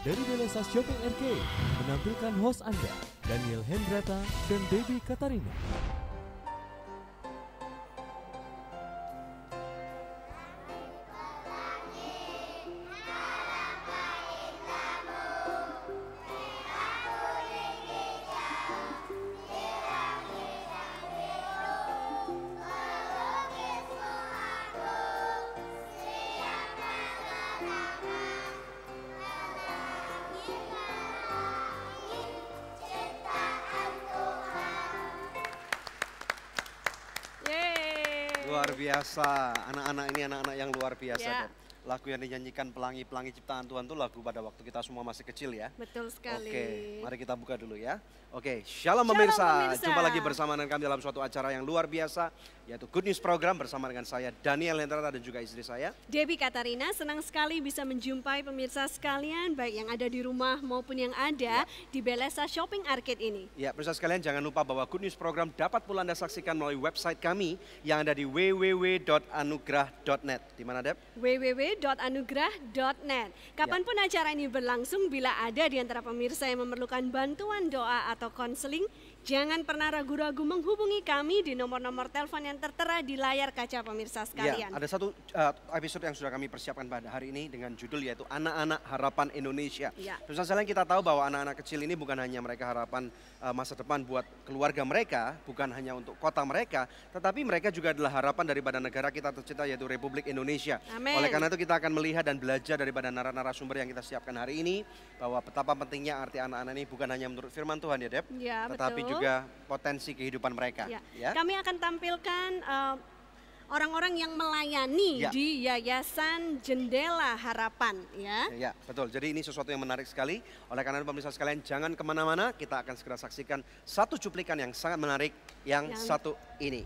dari Belesa Shopping Arcade menampilkan host Anda, Daniel Hendrata dan Debbie Katarina. Luar biasa, anak-anak ini anak-anak yang luar biasa. Ya. Lagu yang dinyanyikan Pelangi-Pelangi Ciptaan Tuhan itu lagu pada waktu kita semua masih kecil ya. Betul sekali. Oke, mari kita buka dulu ya. Oke, shalom Shalom pemirsa. pemirsa. Jumpa lagi bersama dengan kami dalam suatu acara yang luar biasa, yaitu Good News Program bersama dengan saya Daniel Hendrata dan juga istri saya Debbie Katarina, senang sekali bisa menjumpai pemirsa sekalian, baik yang ada di rumah maupun yang ada di Belesa Shopping Arcade ini. Ya, pemirsa sekalian jangan lupa bahwa Good News Program dapat pula Anda saksikan melalui website kami yang ada di www.anugrah.net. Di mana, Deb? www.anugrah.net. Kapanpun acara ini berlangsung, bila ada di antara pemirsa yang memerlukan bantuan doa atau konseling, jangan pernah ragu-ragu menghubungi kami di nomor-nomor telepon yang tertera di layar kaca pemirsa sekalian. Ya, ada satu episode yang sudah kami persiapkan pada hari ini dengan judul yaitu Anak-anak Harapan Indonesia. Ya. Pemirsa sekalian, kita tahu bahwa anak-anak kecil ini bukan hanya mereka harapan masa depan buat keluarga mereka, bukan hanya untuk kota mereka, tetapi mereka juga adalah harapan daripada negara kita tercinta yaitu Republik Indonesia. Amin. Oleh karena itu kita akan melihat dan belajar daripada narasumber yang kita siapkan hari ini bahwa betapa pentingnya arti anak-anak ini bukan hanya menurut firman Tuhan ya, Deb, Ya, tetapi betul. juga potensi kehidupan mereka. Ya. Ya. Kami akan tampilkan orang-orang yang melayani Ya. di Yayasan Jendela Harapan, ya. Ya, betul. Jadi ini sesuatu yang menarik sekali. Oleh karena itu pemirsa sekalian jangan kemana-mana. Kita akan segera saksikan satu cuplikan yang sangat menarik yang satu ini.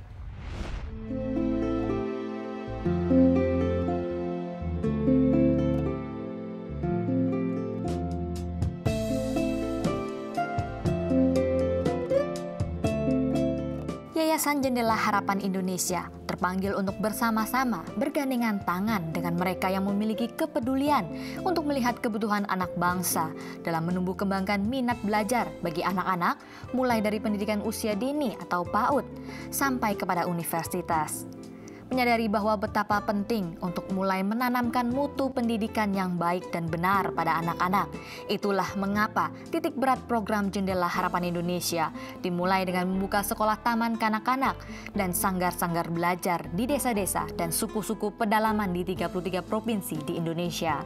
Yayasan Jendela Harapan Indonesia terpanggil untuk bersama-sama bergandengan tangan dengan mereka yang memiliki kepedulian untuk melihat kebutuhan anak bangsa dalam menumbuh kembangkan minat belajar bagi anak-anak mulai dari pendidikan usia dini atau PAUD sampai kepada universitas. Menyadari bahwa betapa penting untuk mulai menanamkan mutu pendidikan yang baik dan benar pada anak-anak. Itulah mengapa titik berat program Jendela Harapan Indonesia dimulai dengan membuka sekolah taman kanak-kanak dan sanggar-sanggar belajar di desa-desa dan suku-suku pedalaman di 33 provinsi di Indonesia.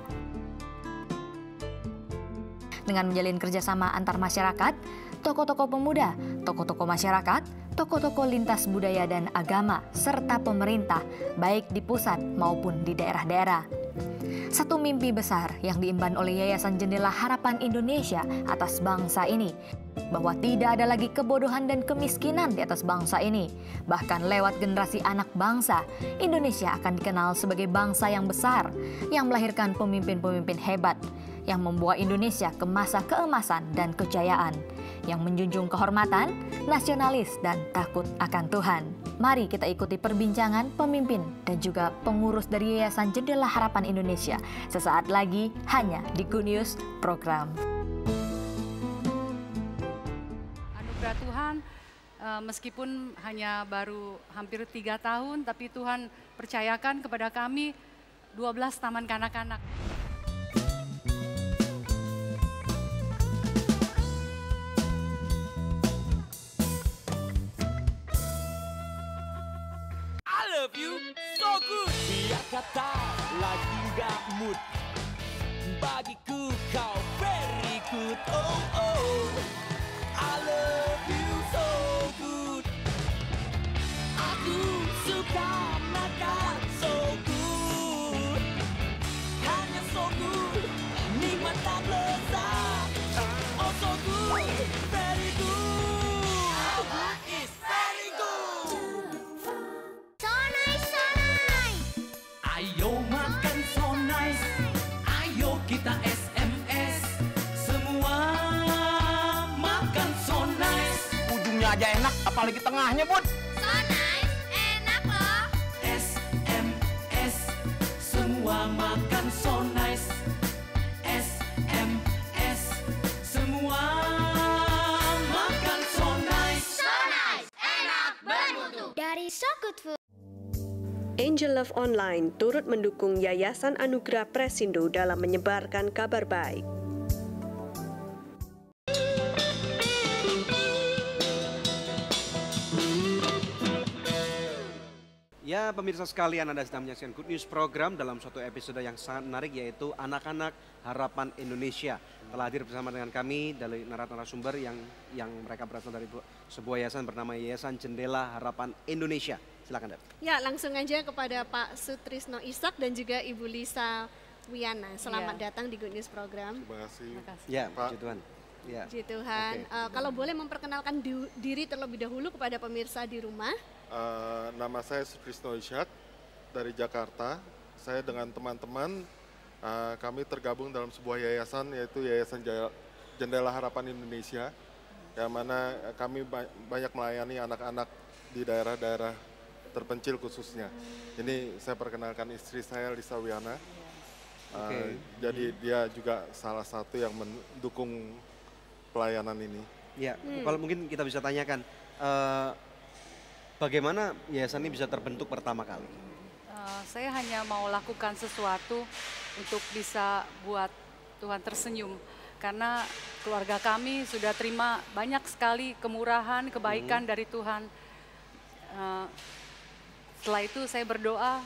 Dengan menjalin kerjasama antar masyarakat, tokoh-tokoh pemuda, tokoh-tokoh masyarakat, tokoh-tokoh lintas budaya dan agama, serta pemerintah, baik di pusat maupun di daerah-daerah. Satu mimpi besar yang diemban oleh Yayasan Jendela Harapan Indonesia atas bangsa ini, bahwa tidak ada lagi kebodohan dan kemiskinan di atas bangsa ini. Bahkan lewat generasi anak bangsa, Indonesia akan dikenal sebagai bangsa yang besar, yang melahirkan pemimpin-pemimpin hebat, yang membawa Indonesia ke masa keemasan dan kejayaan, yang menjunjung kehormatan, nasionalis, dan takut akan Tuhan. Mari kita ikuti perbincangan pemimpin dan juga pengurus dari Yayasan Jendela Harapan Indonesia sesaat lagi hanya di Good News Program. Anugerah Tuhan, meskipun hanya baru hampir 3 tahun, tapi Tuhan percayakan kepada kami 12 taman kanak-kanak. Love you so good. Biar kata lagi gak mood, bagiku kau very good. Oh oh, I love you so good. Aku suka makan so good, hanya so good, nikmat tak lezat. Oh so good, very good. It's very good. Ayo makan so nice, ayo kita SMS, semua makan so nice. Ujungnya aja enak, apalagi tengahnya, Bud. So nice, enak loh. SMS, semua makan so nice. SMS, Angel Love Online turut mendukung Yayasan Anugerah Presindo dalam menyebarkan kabar baik. Ya, pemirsa sekalian, Anda sedang menyaksikan Good News Program dalam suatu episode yang sangat menarik, yaitu Anak-anak Harapan Indonesia. Telah hadir bersama dengan kami dari narasumber yang mereka berasal dari sebuah yayasan bernama Yayasan Jendela Harapan Indonesia. Silakan, Dap. Ya, langsung aja kepada Pak Sutrisno Ishak dan juga Ibu Lisa Wiana. Selamat datang di Good News Program. Terima kasih. Ya, Pak. puji Tuhan. Ya. Puji Tuhan. Kalau boleh memperkenalkan diri terlebih dahulu kepada pemirsa di rumah. Nama saya Sutrisno Ishak dari Jakarta. Saya dengan teman-teman kami tergabung dalam sebuah yayasan, yaitu Yayasan Jendela Harapan Indonesia, yang mana kami banyak melayani anak-anak di daerah-daerah terpencil khususnya. Ini saya perkenalkan istri saya, Lisa Wiana. Jadi dia juga salah satu yang mendukung pelayanan ini. Ya, kalau mungkin kita bisa tanyakan, bagaimana yayasan ini bisa terbentuk pertama kali? Saya hanya mau lakukan sesuatu untuk bisa buat Tuhan tersenyum. Karena keluarga kami sudah terima banyak sekali kemurahan, kebaikan dari Tuhan. Setelah itu saya berdoa,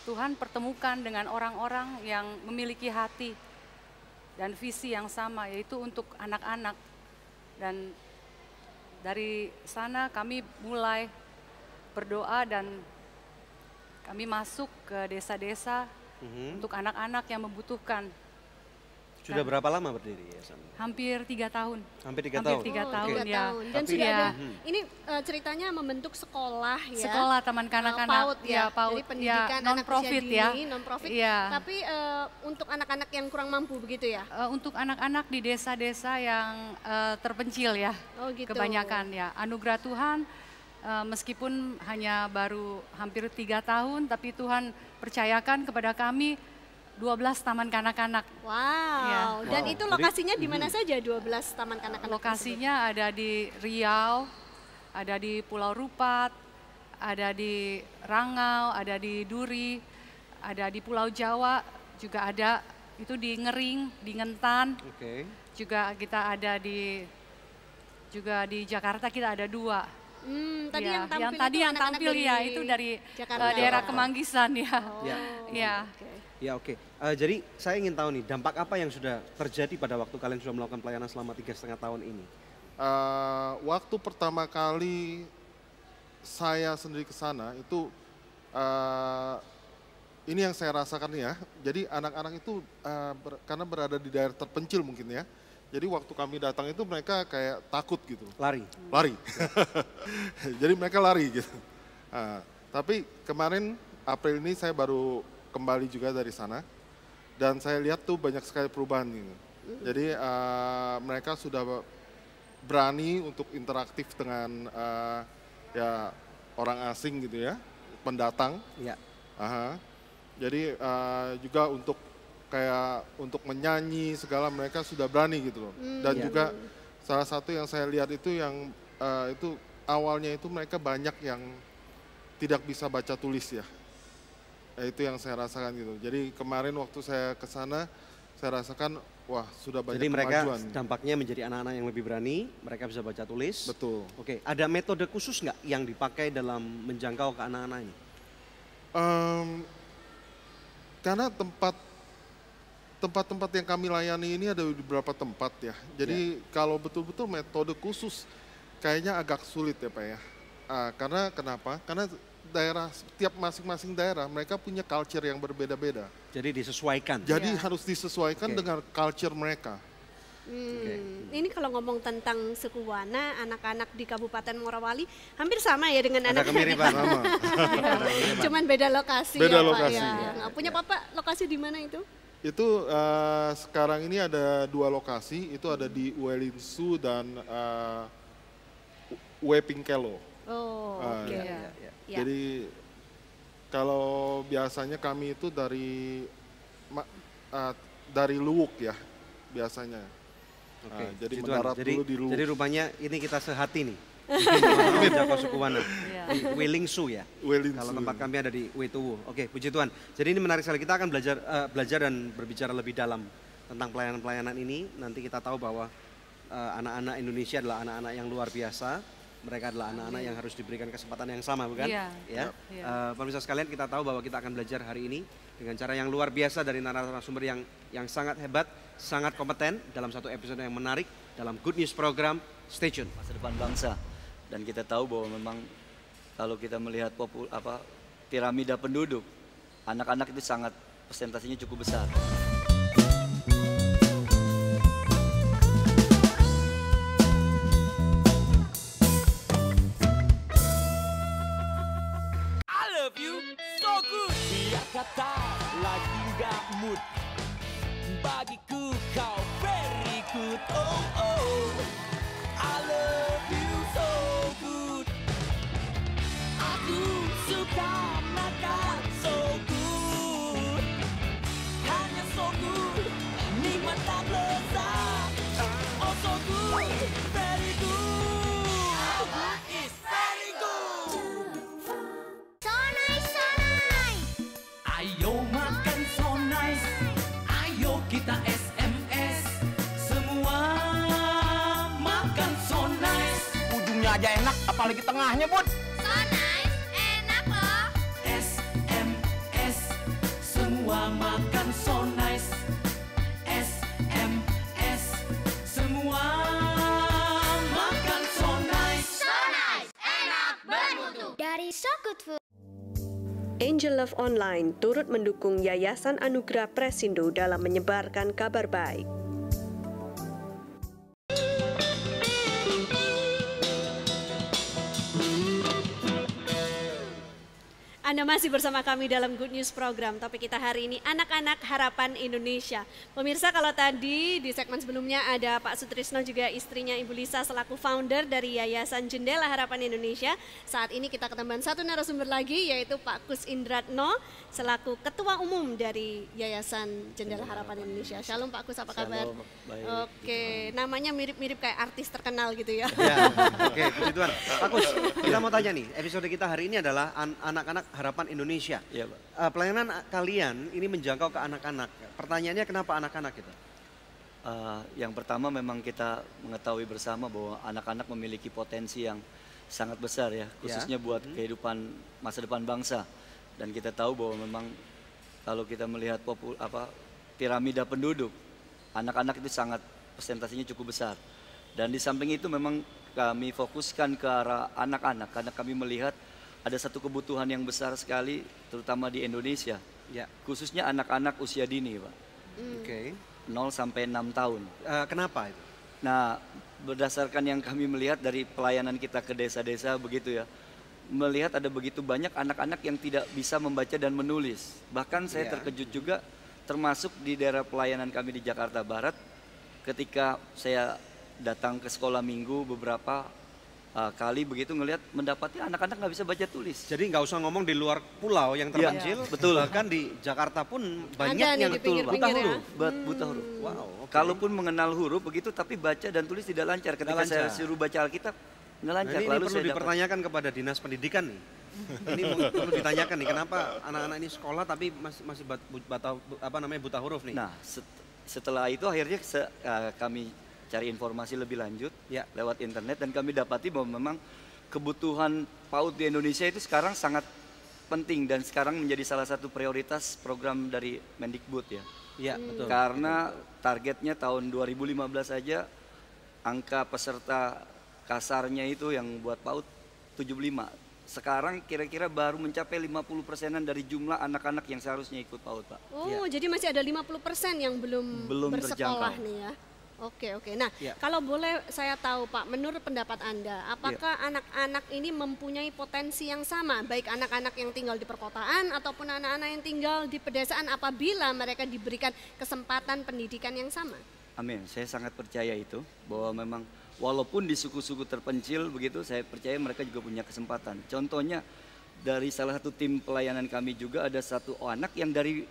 Tuhan pertemukan dengan orang-orang yang memiliki hati dan visi yang sama, yaitu untuk anak-anak. Dan dari sana kami mulai berdoa dan kami masuk ke desa-desa untuk anak-anak yang membutuhkan. Sudah berapa lama berdiri yayasan? Hampir 3 tahun. Hampir 3 tahun? 3 tahun, Tiga ya. tahun. Dan sudah ada, ini ceritanya membentuk sekolah ya. Sekolah taman kanak-kanak. PAUD ya, PAUD. jadi pendidikan anak non-profit usia ya. dini, non-profit. Ya. Tapi untuk anak-anak yang kurang mampu begitu ya? Untuk anak-anak di desa-desa yang terpencil ya. Oh gitu. Kebanyakan ya. Anugerah Tuhan, meskipun hanya baru hampir 3 tahun, tapi Tuhan percayakan kepada kami 12 taman kanak-kanak. Wow, Ya. dan itu lokasinya di mana saja 12 taman kanak-kanak? Lokasinya ada di Riau, ada di Pulau Rupat, ada di Rangau, ada di Duri, ada di Pulau Jawa, juga ada itu di Ngering, di Ngentan. Juga kita ada di Jakarta, kita ada 2. Tadi Ya, yang tampil yang tampil ya itu dari daerah Kemanggisan ya. Ya. Oke. Jadi saya ingin tahu nih, dampak apa yang sudah terjadi pada waktu kalian sudah melakukan pelayanan selama 3,5 tahun ini? Waktu pertama kali saya sendiri ke sana itu ini yang saya rasakan ya. Jadi anak-anak itu karena berada di daerah terpencil mungkin ya. Jadi waktu kami datang itu mereka kayak takut gitu. Lari. Jadi mereka lari gitu. Tapi kemarin April ini saya baru kembali juga dari sana dan saya lihat tuh banyak sekali perubahan gitu. Jadi mereka sudah berani untuk interaktif dengan ya orang asing gitu ya, pendatang. Ya. Jadi juga untuk menyanyi segala mereka sudah berani gitu loh. Dan juga salah satu yang saya lihat itu yang itu awalnya itu mereka banyak yang tidak bisa baca tulis ya. Itu yang saya rasakan gitu. Jadi kemarin waktu saya ke sana saya rasakan wah sudah banyak kemajuan. Jadi mereka dampaknya menjadi anak-anak yang lebih berani, mereka bisa baca tulis. Betul. Oke, ada metode khusus nggak yang dipakai dalam menjangkau ke anak-anak ini? Karena tempat-tempat yang kami layani ini ada di beberapa tempat ya. Jadi kalau betul-betul metode khusus kayaknya agak sulit ya Pak ya. Karena kenapa? Karena setiap masing-masing daerah mereka punya culture yang berbeda-beda. Jadi disesuaikan. Jadi harus disesuaikan dengan culture mereka. Ini kalau ngomong tentang suku Wana, anak-anak di Kabupaten Morowali hampir sama ya dengan anak-anak. Kemiripan. Cuman beda lokasi beda ya lokasi. Pak ya. Punya Papa lokasi di mana itu? Itu sekarang ini ada 2 lokasi, itu ada di Uelinsu dan Uepingkelo. Oh, oke. Jadi kalau biasanya kami itu dari Luwuk ya biasanya. Jadi mendarat dulu di Luwuk. Jadi rupanya ini kita sehati nih. Jago suku Wana. Di Welingsu ya. Welingsu. Kalau tempat kami ada di Wetuwu. Oke, puji Tuhan. Jadi ini menarik sekali. Kita akan belajar dan berbicara lebih dalam tentang pelayanan-pelayanan ini. Nanti kita tahu bahwa anak-anak Indonesia adalah anak-anak yang luar biasa. Mereka adalah anak-anak yang harus diberikan kesempatan yang sama, bukan? Iya. Ya. Pemirsa sekalian, kita tahu bahwa kita akan belajar hari ini dengan cara yang luar biasa dari narasumber yang sangat hebat, sangat kompeten dalam satu episode yang menarik dalam Good News Program. Stay tune. Masa depan bangsa. Dan kita tahu bahwa memang kalau kita melihat piramida penduduk, anak-anak itu sangat presentasinya cukup besar. I love you so good. Biar kata lagi nggak mood, bagiku kau very good. Oh oh, I love you so good. Aku suka makan so good, hanya so good, nikmat tak lezat. Oh so good, very good. It's very good. So nice, so nice. Ayo makan so nice. Ayo kita SMS. Semua makan so nice. Ujungnya aja enak, apalagi tengahnya, Bud. So nice, enak loh. SMS. Semua makan so nice. SMS. Semua makan so nice. So nice, enak, bermutu. Dari So Good Food. Angel Love Online turut mendukung Yayasan Anugerah Presindo dalam menyebarkan kabar baik. Anda masih bersama kami dalam Good News Program. Topik kita hari ini anak-anak harapan Indonesia. Pemirsa, kalau tadi di segmen sebelumnya ada Pak Sutrisno juga istrinya Ibu Lisa selaku founder dari Yayasan Jendela Harapan Indonesia. Saat ini kita ketambahan satu narasumber lagi yaitu Pak Kus Indratno selaku Ketua Umum dari Yayasan Jendela Harapan Indonesia. Shalom Pak Kus, apa kabar? Shalom, baik. Oke, namanya mirip-mirip kayak artis terkenal gitu ya. Ya, oke, puji Tuhan. Pak Kus, kita mau tanya nih, episode kita hari ini adalah anak-anak harapan Indonesia. Iya, Pak. Pelayanan kalian ini menjangkau ke anak-anak. Pertanyaannya kenapa anak-anak itu? Yang pertama memang kita mengetahui bersama bahwa anak-anak memiliki potensi yang sangat besar ya, khususnya buat kehidupan masa depan bangsa. Dan kita tahu bahwa memang kalau kita melihat piramida penduduk, anak-anak itu sangat presentasinya cukup besar. Dan di samping itu memang kami fokuskan ke arah anak-anak karena kami melihat ada satu kebutuhan yang besar sekali terutama di Indonesia. Ya. Khususnya anak-anak usia dini, Pak. Oke. 0 sampai 6 tahun. Kenapa itu? Nah, berdasarkan yang kami melihat dari pelayanan kita ke desa-desa begitu ya, melihat ada begitu banyak anak-anak yang tidak bisa membaca dan menulis. Bahkan saya terkejut juga termasuk di daerah pelayanan kami di Jakarta Barat ketika saya datang ke sekolah minggu beberapa kali begitu ngelihat mendapati anak-anak nggak bisa baca tulis. Jadi nggak usah ngomong di luar pulau yang terpencil, betul. Bahkan di Jakarta pun banyak Ada yang nih di pinggir-pinggir buta huruf. Buta huruf. Wow. Okay. Kalaupun mengenal huruf begitu, tapi baca dan tulis tidak lancar. Ketika saya suruh baca Alkitab, nggak lancar. Ini Lalu perlu saya dipertanyakan kepada dinas pendidikan nih. Ini perlu ditanyakan nih, kenapa anak-anak ini sekolah tapi masih buta huruf nih? Nah, setelah itu akhirnya kami cari informasi lebih lanjut lewat internet dan kami dapati bahwa memang kebutuhan PAUD di Indonesia itu sekarang sangat penting dan sekarang menjadi salah satu prioritas program dari Mendikbud ya. Iya, betul. Karena targetnya tahun 2015 saja angka peserta kasarnya itu yang buat PAUD 75. Sekarang kira-kira baru mencapai 50%-an dari jumlah anak-anak yang seharusnya ikut PAUD, Pak. Oh, jadi masih ada 50% yang belum bersekolah terjangkau. nih ya. Oke. Nah, kalau boleh saya tahu Pak, menurut pendapat Anda, apakah anak-anak ini mempunyai potensi yang sama, baik anak-anak yang tinggal di perkotaan ataupun anak-anak yang tinggal di pedesaan apabila mereka diberikan kesempatan pendidikan yang sama? Amin, saya sangat percaya itu, bahwa memang walaupun di suku-suku terpencil begitu, saya percaya mereka juga punya kesempatan. Contohnya dari salah satu tim pelayanan kami juga ada satu anak yang dari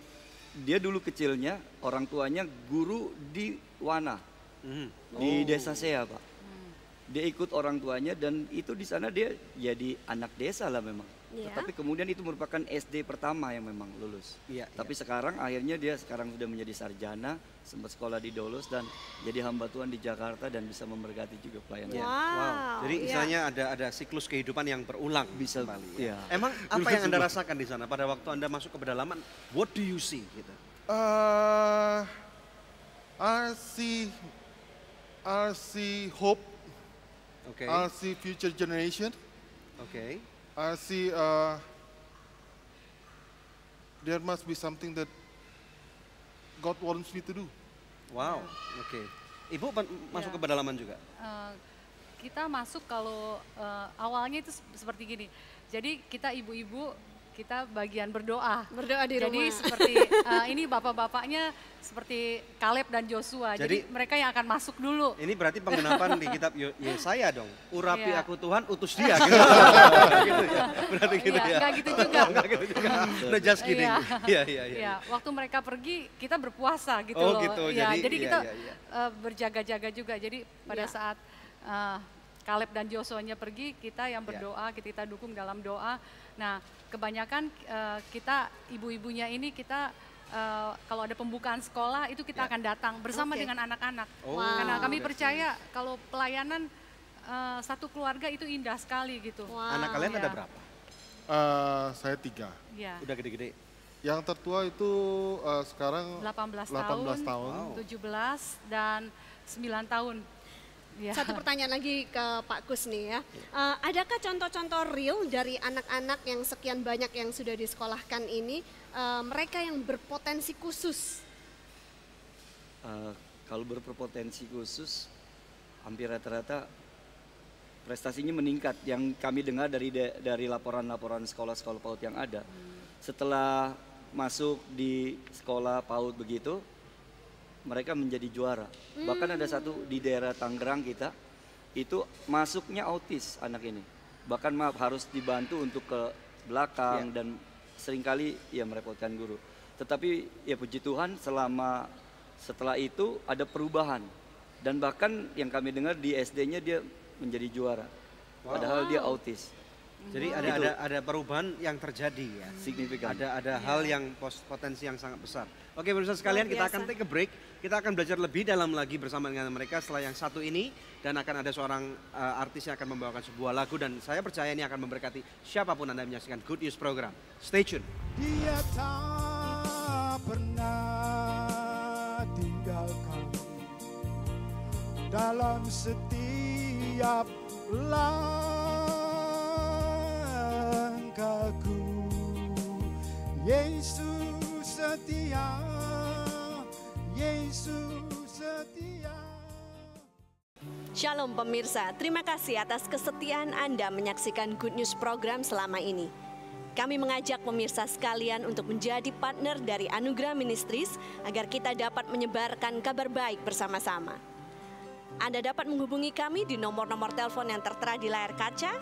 dia dulu kecilnya orang tuanya guru di Wana. Di desa saya, Pak. dia ikut orang tuanya dan itu di sana dia jadi anak desa lah memang. Iya. Tapi kemudian itu merupakan SD pertama yang memang lulus. Iya, Tapi sekarang akhirnya dia sekarang sudah menjadi sarjana, sempat sekolah di Dolus dan jadi hamba Tuhan di Jakarta dan bisa memberkati juga pelayanan. Iya. Wow. Jadi iya. istilahnya ada siklus kehidupan yang berulang Bisa kembali. iya. Emang apa yang Anda rasakan di sana pada waktu Anda masuk ke pedalaman? What do you see gitu? I see hope. Oke. I see future generation. Oke. I see there must be something that God wants me to do. Wow. Oke. Ibu masuk Ya. ke pedalaman juga? Kita masuk kalau awalnya itu seperti gini. Jadi kita ibu-ibu kita bagian berdoa. Berdoa di Jadi rumah. seperti ini bapak-bapaknya seperti Kaleb dan Joshua. Jadi mereka yang akan masuk dulu. Ini berarti penggenapan di kitab Yesaya dong. Urapi Iya. aku Tuhan, utus dia. Gitu. Gitu ya. Berarti gitu ya. Enggak gitu juga. Enggak gitu juga. No, just kidding. Iya. Iya, waktu mereka pergi kita berpuasa gitu Oh, loh. gitu. Iya, Jadi, jadi iya, kita iya. berjaga-jaga juga. Jadi pada Iya. saat Kaleb dan Joshua-nya pergi, kita yang berdoa, kita dukung dalam doa. Nah, kebanyakan kita ibu-ibunya ini kita kalau ada pembukaan sekolah itu kita akan datang bersama Oke. dengan anak-anak. Oh, Karena kami that's percaya kalau pelayanan satu keluarga itu indah sekali gitu. Wow. Anak kalian ada Iya. berapa? Saya 3. Iya. Udah gede-gede. Yang tertua itu sekarang 18 tahun. Wow. 17 dan 9 tahun. Ya. Satu pertanyaan lagi ke Pak Kus nih ya. Adakah contoh-contoh real dari anak-anak yang sekian banyak yang sudah disekolahkan ini, mereka yang berpotensi khusus? Kalau berpotensi khusus, hampir rata-rata prestasinya meningkat. Yang kami dengar dari laporan-laporan sekolah-sekolah PAUD yang ada, setelah masuk di sekolah PAUD begitu, mereka menjadi juara. Bahkan ada satu di daerah Tangerang kita, itu masuknya autis anak ini. Bahkan harus dibantu untuk ke belakang dan seringkali ya merepotkan guru. Tetapi ya puji Tuhan setelah itu ada perubahan. Dan bahkan yang kami dengar di SD-nya dia menjadi juara. Padahal dia autis. Jadi ada perubahan yang terjadi ya. Signifikan. Ada hal yang potensi yang sangat besar. Oke, pemirsa sekalian, kita akan take a break. Kita akan belajar lebih dalam lagi bersama dengan mereka setelah yang satu ini, dan akan ada seorang artis yang akan membawakan sebuah lagu, dan saya percaya ini akan memberkati siapapun Anda menyaksikan Good News Program. Stay tune. Dia tak pernah tinggalkan dalam setiap langkahku. Yesus setia, Yesus setia. Shalom pemirsa, terima kasih atas kesetiaan Anda menyaksikan Good News Program selama ini. Kami mengajak pemirsa sekalian untuk menjadi partner dari Anugerah Ministries agar kita dapat menyebarkan kabar baik bersama-sama. Anda dapat menghubungi kami di nomor-nomor telepon yang tertera di layar kaca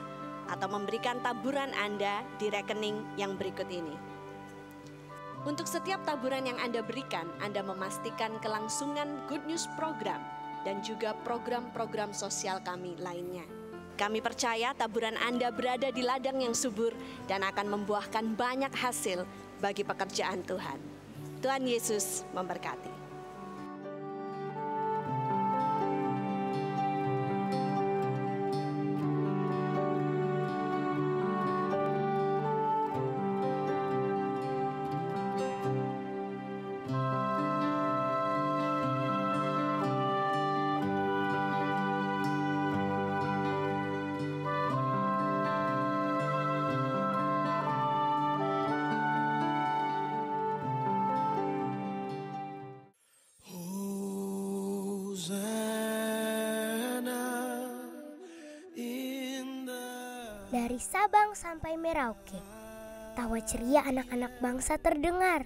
atau memberikan taburan Anda di rekening yang berikut ini. Untuk setiap taburan yang Anda berikan, Anda memastikan kelangsungan Good News Program dan juga program-program sosial kami lainnya. Kami percaya taburan Anda berada di ladang yang subur dan akan membuahkan banyak hasil bagi pekerjaan Tuhan. Tuhan Yesus memberkati. Dari Sabang sampai Merauke, tawa ceria anak-anak bangsa terdengar.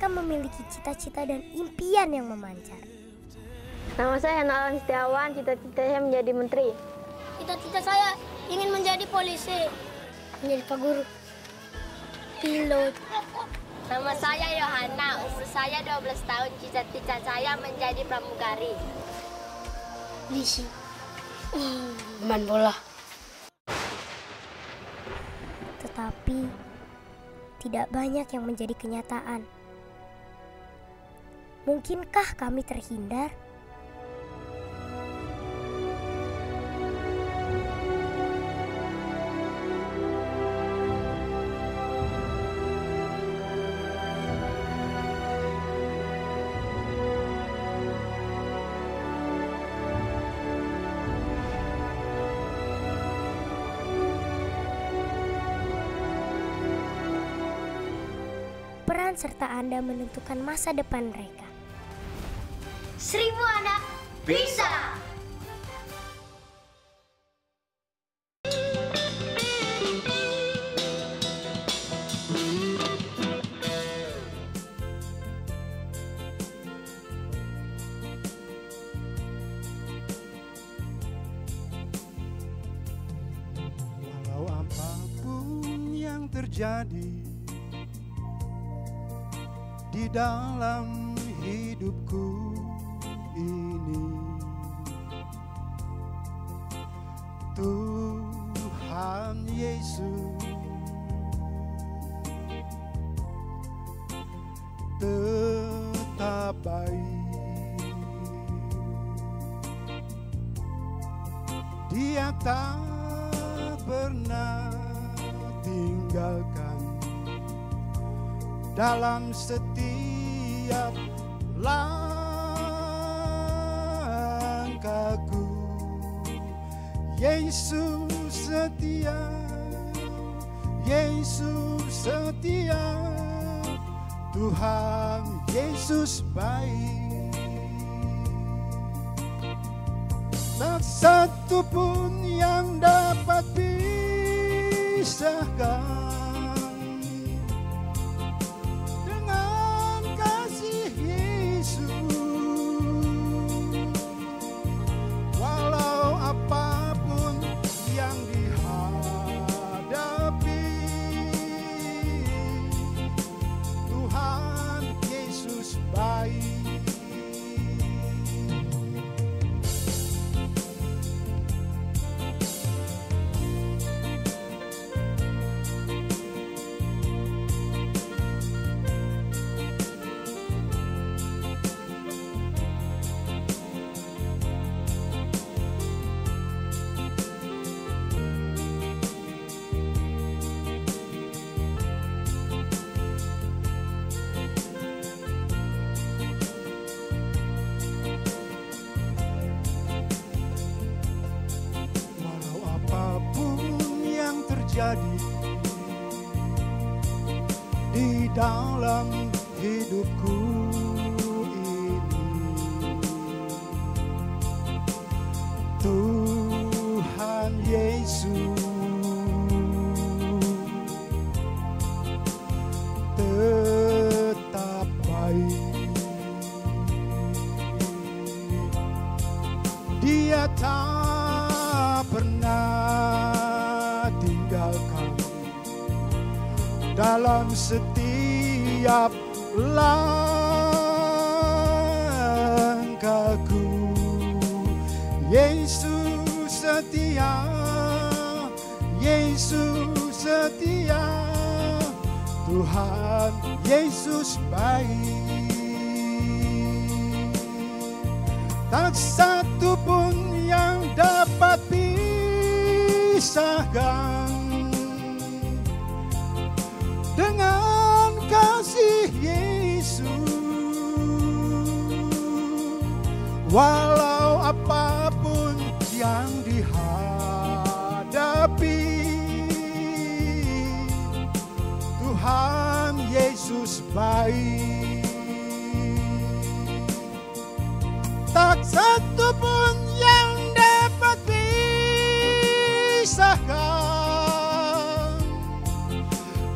mereka memiliki cita-cita dan impian yang memancar. Nama saya Nalan Setiawan, cita-cita saya menjadi menteri. Cita-cita saya ingin menjadi polisi, menjadi pak guru, pilot. Nama saya Yohana, umur saya 12 tahun, cita-cita saya menjadi pramugari. Polisi, main bola. Tetapi tidak banyak yang menjadi kenyataan. Mungkinkah kami terhindar? Peran serta Anda menentukan masa depan mereka. 1000 anak bisa. Walau apapun yang terjadi di dalam hidupku ini, Tuhan Yesus tetap baik. Dia tak pernah tinggalkan dalam setiap langkahku. Yesus setia, Yesus setia, Tuhan Yesus baik. Tak satu pun yang dapat pisahkan di dalam hidupku ini, Tuhan Yesus tetap baik. Dia tak pernah tinggalkan dalam setiap langkahku. Yesus setia, Yesus setia, Tuhan Yesus baik. Tak satu pun yang dapat pisahkan dengan kasih Yesus. Walau apapun yang dihadapi, Tuhan Yesus baik. Tak satu pun yang dapat pisahkan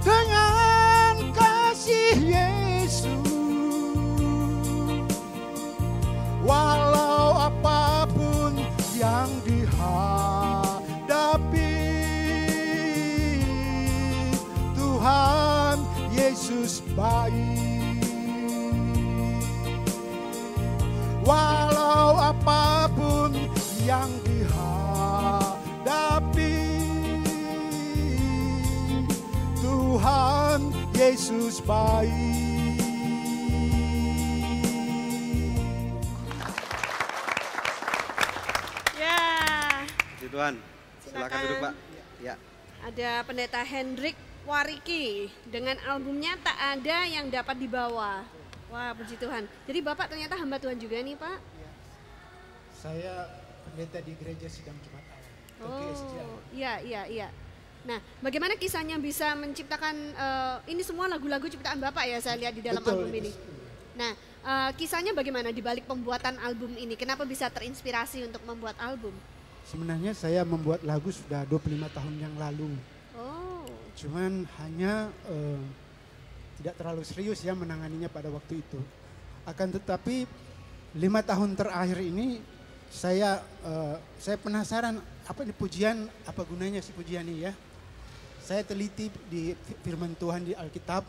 dengan kasih Yesus. walau apapun yang dihadapi. Tuhan Yesus baik. Ya. Puji Tuhan. Silakan duduk, Pak. Ya. Ada Pendeta Hendrik Wariki dengan albumnya Tak Ada Yang Dapat Dibawa. Wah, puji Tuhan. Jadi Bapak ternyata hamba Tuhan juga nih, Pak? Saya pendeta di Gereja Sidang Jumat Awan. Oh, iya. Nah, bagaimana kisahnya bisa menciptakan ini semua lagu-lagu ciptaan Bapak ya, saya lihat di dalam album ini. Nah, kisahnya bagaimana di balik pembuatan album ini? Kenapa bisa terinspirasi untuk membuat album? Sebenarnya saya membuat lagu sudah 25 tahun yang lalu. Oh. Cuman hanya tidak terlalu serius ya menanganinya pada waktu itu. Akan tetapi 5 tahun terakhir ini saya penasaran apa ini pujian, apa gunanya si pujian ini ya. Saya teliti di firman Tuhan di Alkitab,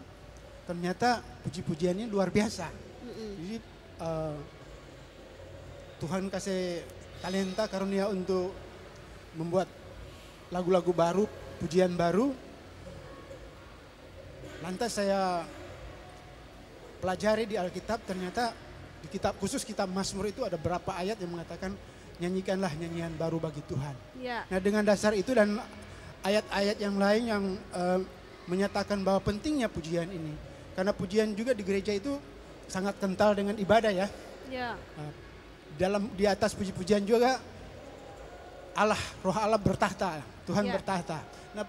ternyata puji-pujiannya luar biasa. Jadi Tuhan kasih talenta karunia untuk membuat lagu-lagu baru, pujian baru. Lantas saya pelajari di Alkitab, ternyata di kitab khusus kitab Mazmur itu ada beberapa ayat yang mengatakan nyanyikanlah nyanyian baru bagi Tuhan. Ya. Nah dengan dasar itu dan ayat-ayat yang lain yang menyatakan bahwa pentingnya pujian ini. Karena pujian juga di gereja itu sangat kental dengan ibadah ya. Ya. Di atas puji-pujian juga Allah, Roh Allah bertahta, Tuhan bertahta. Nah,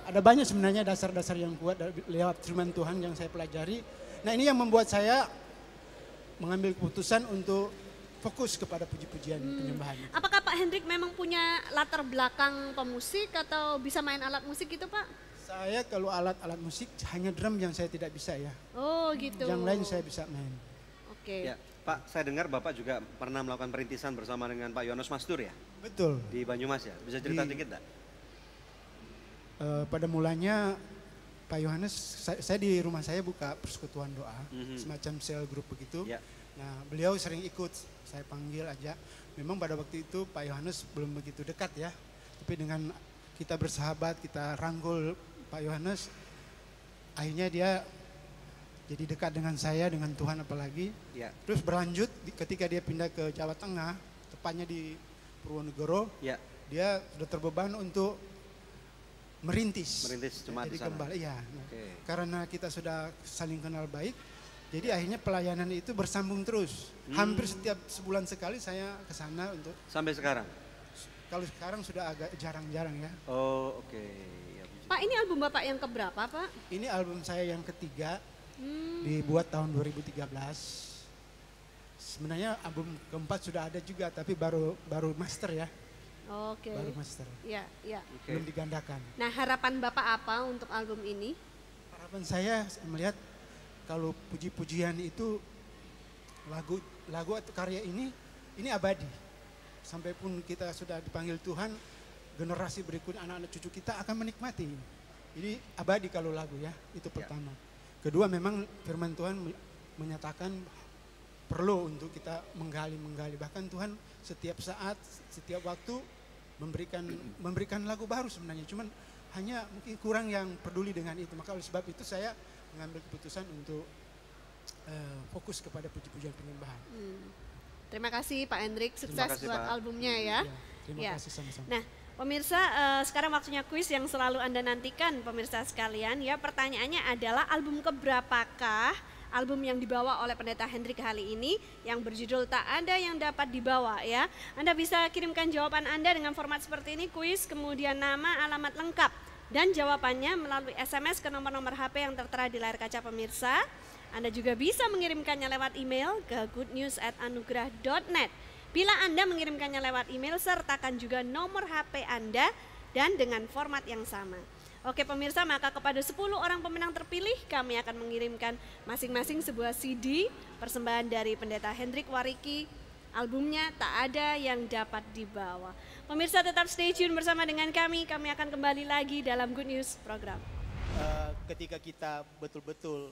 ada banyak sebenarnya dasar-dasar yang kuat lewat firman Tuhan yang saya pelajari. Nah ini yang membuat saya mengambil keputusan untuk fokus kepada puji-pujian penyembahan. Apakah Pak Hendrik memang punya latar belakang pemusik atau bisa main alat musik gitu Pak? Saya kalau alat-alat musik hanya drum yang saya tidak bisa ya. Oh gitu. Yang lain saya bisa main. Oke. Ya, Pak, saya dengar Bapak juga pernah melakukan perintisan bersama dengan Pak Yonos Mastur ya? Betul. Di Banyumas ya? Bisa cerita dikit enggak? Pada mulanya Pak Yohanes, saya di rumah saya buka persekutuan doa, semacam sel grup begitu. Ya. Nah beliau sering ikut, saya panggil aja. Memang pada waktu itu Pak Yohanes belum begitu dekat ya. Tapi dengan kita bersahabat, kita rangkul Pak Yohanes, akhirnya dia jadi dekat dengan saya, dengan Tuhan apalagi. Ya. Terus berlanjut ketika dia pindah ke Jawa Tengah, tepatnya di Purwonegoro, ya. Dia sudah terbeban untuk merintis jemaat di sana. Kembali ya. Karena kita sudah saling kenal baik, jadi akhirnya pelayanan itu bersambung terus. Hampir setiap sebulan sekali saya ke sana untuk. Sampai sekarang? Kalau sekarang sudah agak jarang-jarang ya. Oh oke. Ya, Pak ini album Bapak yang keberapa Pak? Ini album saya yang ketiga, dibuat tahun 2013. Sebenarnya album keempat sudah ada juga, tapi baru master ya. Oke. Baru master. Ya. Belum digandakan. Nah harapan Bapak apa untuk album ini? Harapan saya melihat kalau puji-pujian itu lagu atau karya ini abadi. Sampai pun kita sudah dipanggil Tuhan, generasi berikutnya anak-anak cucu kita akan menikmati. Jadi abadi kalau lagu ya, itu pertama. Kedua memang firman Tuhan menyatakan perlu untuk kita menggali. Bahkan Tuhan setiap saat, setiap waktu memberikan lagu baru sebenarnya, cuman hanya mungkin kurang yang peduli dengan itu. Maka oleh sebab itu saya mengambil keputusan untuk fokus kepada puji-pujian penyembahan. Terima kasih Pak Hendrik, sukses buat Pak. albumnya ya. Terima kasih sama-sama. Nah pemirsa, sekarang waktunya kuis yang selalu Anda nantikan pemirsa sekalian ya. Pertanyaannya adalah album keberapakah album yang dibawa oleh Pendeta Hendrik kali ini yang berjudul Tak Ada Yang Dapat Dibawa ya. Anda bisa kirimkan jawaban Anda dengan format seperti ini, kuis, kemudian nama, alamat lengkap dan jawabannya melalui SMS ke nomor-nomor HP yang tertera di layar kaca pemirsa. Anda juga bisa mengirimkannya lewat email ke goodnews@anugerah.net. Bila Anda mengirimkannya lewat email, sertakan juga nomor HP Anda dan dengan format yang sama. Oke pemirsa, maka kepada 10 orang pemenang terpilih kami akan mengirimkan masing-masing sebuah CD persembahan dari Pendeta Hendrik Wariki, albumnya Tak Ada Yang Dapat Dibawa. Pemirsa tetap stay tune bersama dengan kami akan kembali lagi dalam Good News program. Ketika kita betul-betul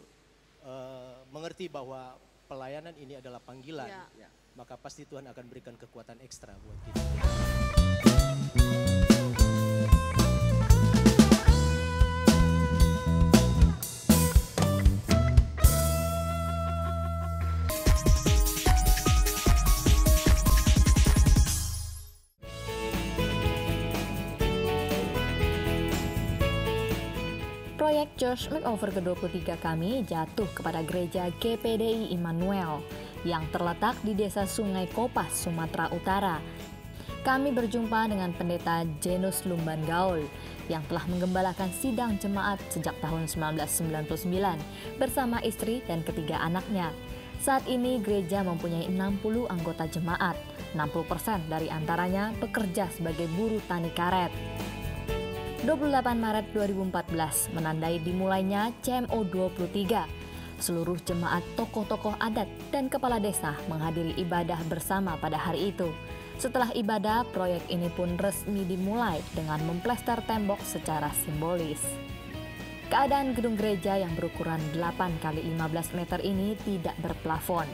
mengerti bahwa pelayanan ini adalah panggilan, Ya. maka pasti Tuhan akan berikan kekuatan ekstra buat kita. Proyek Church Makeover ke-23 kami jatuh kepada gereja GPDI Immanuel yang terletak di Desa Sungai Kopas, Sumatera Utara. Kami berjumpa dengan Pendeta Janus Lumban Gaul yang telah menggembalakan sidang jemaat sejak tahun 1999 bersama istri dan ketiga anaknya. Saat ini gereja mempunyai 60 anggota jemaat, 60% dari antaranya bekerja sebagai buruh tani karet. 28 Maret 2014 menandai dimulainya CMO 23. Seluruh jemaat, tokoh-tokoh adat, dan kepala desa menghadiri ibadah bersama pada hari itu. Setelah ibadah, proyek ini pun resmi dimulai dengan memplester tembok secara simbolis. Keadaan gedung gereja yang berukuran 8 x 15 meter ini tidak berplafon.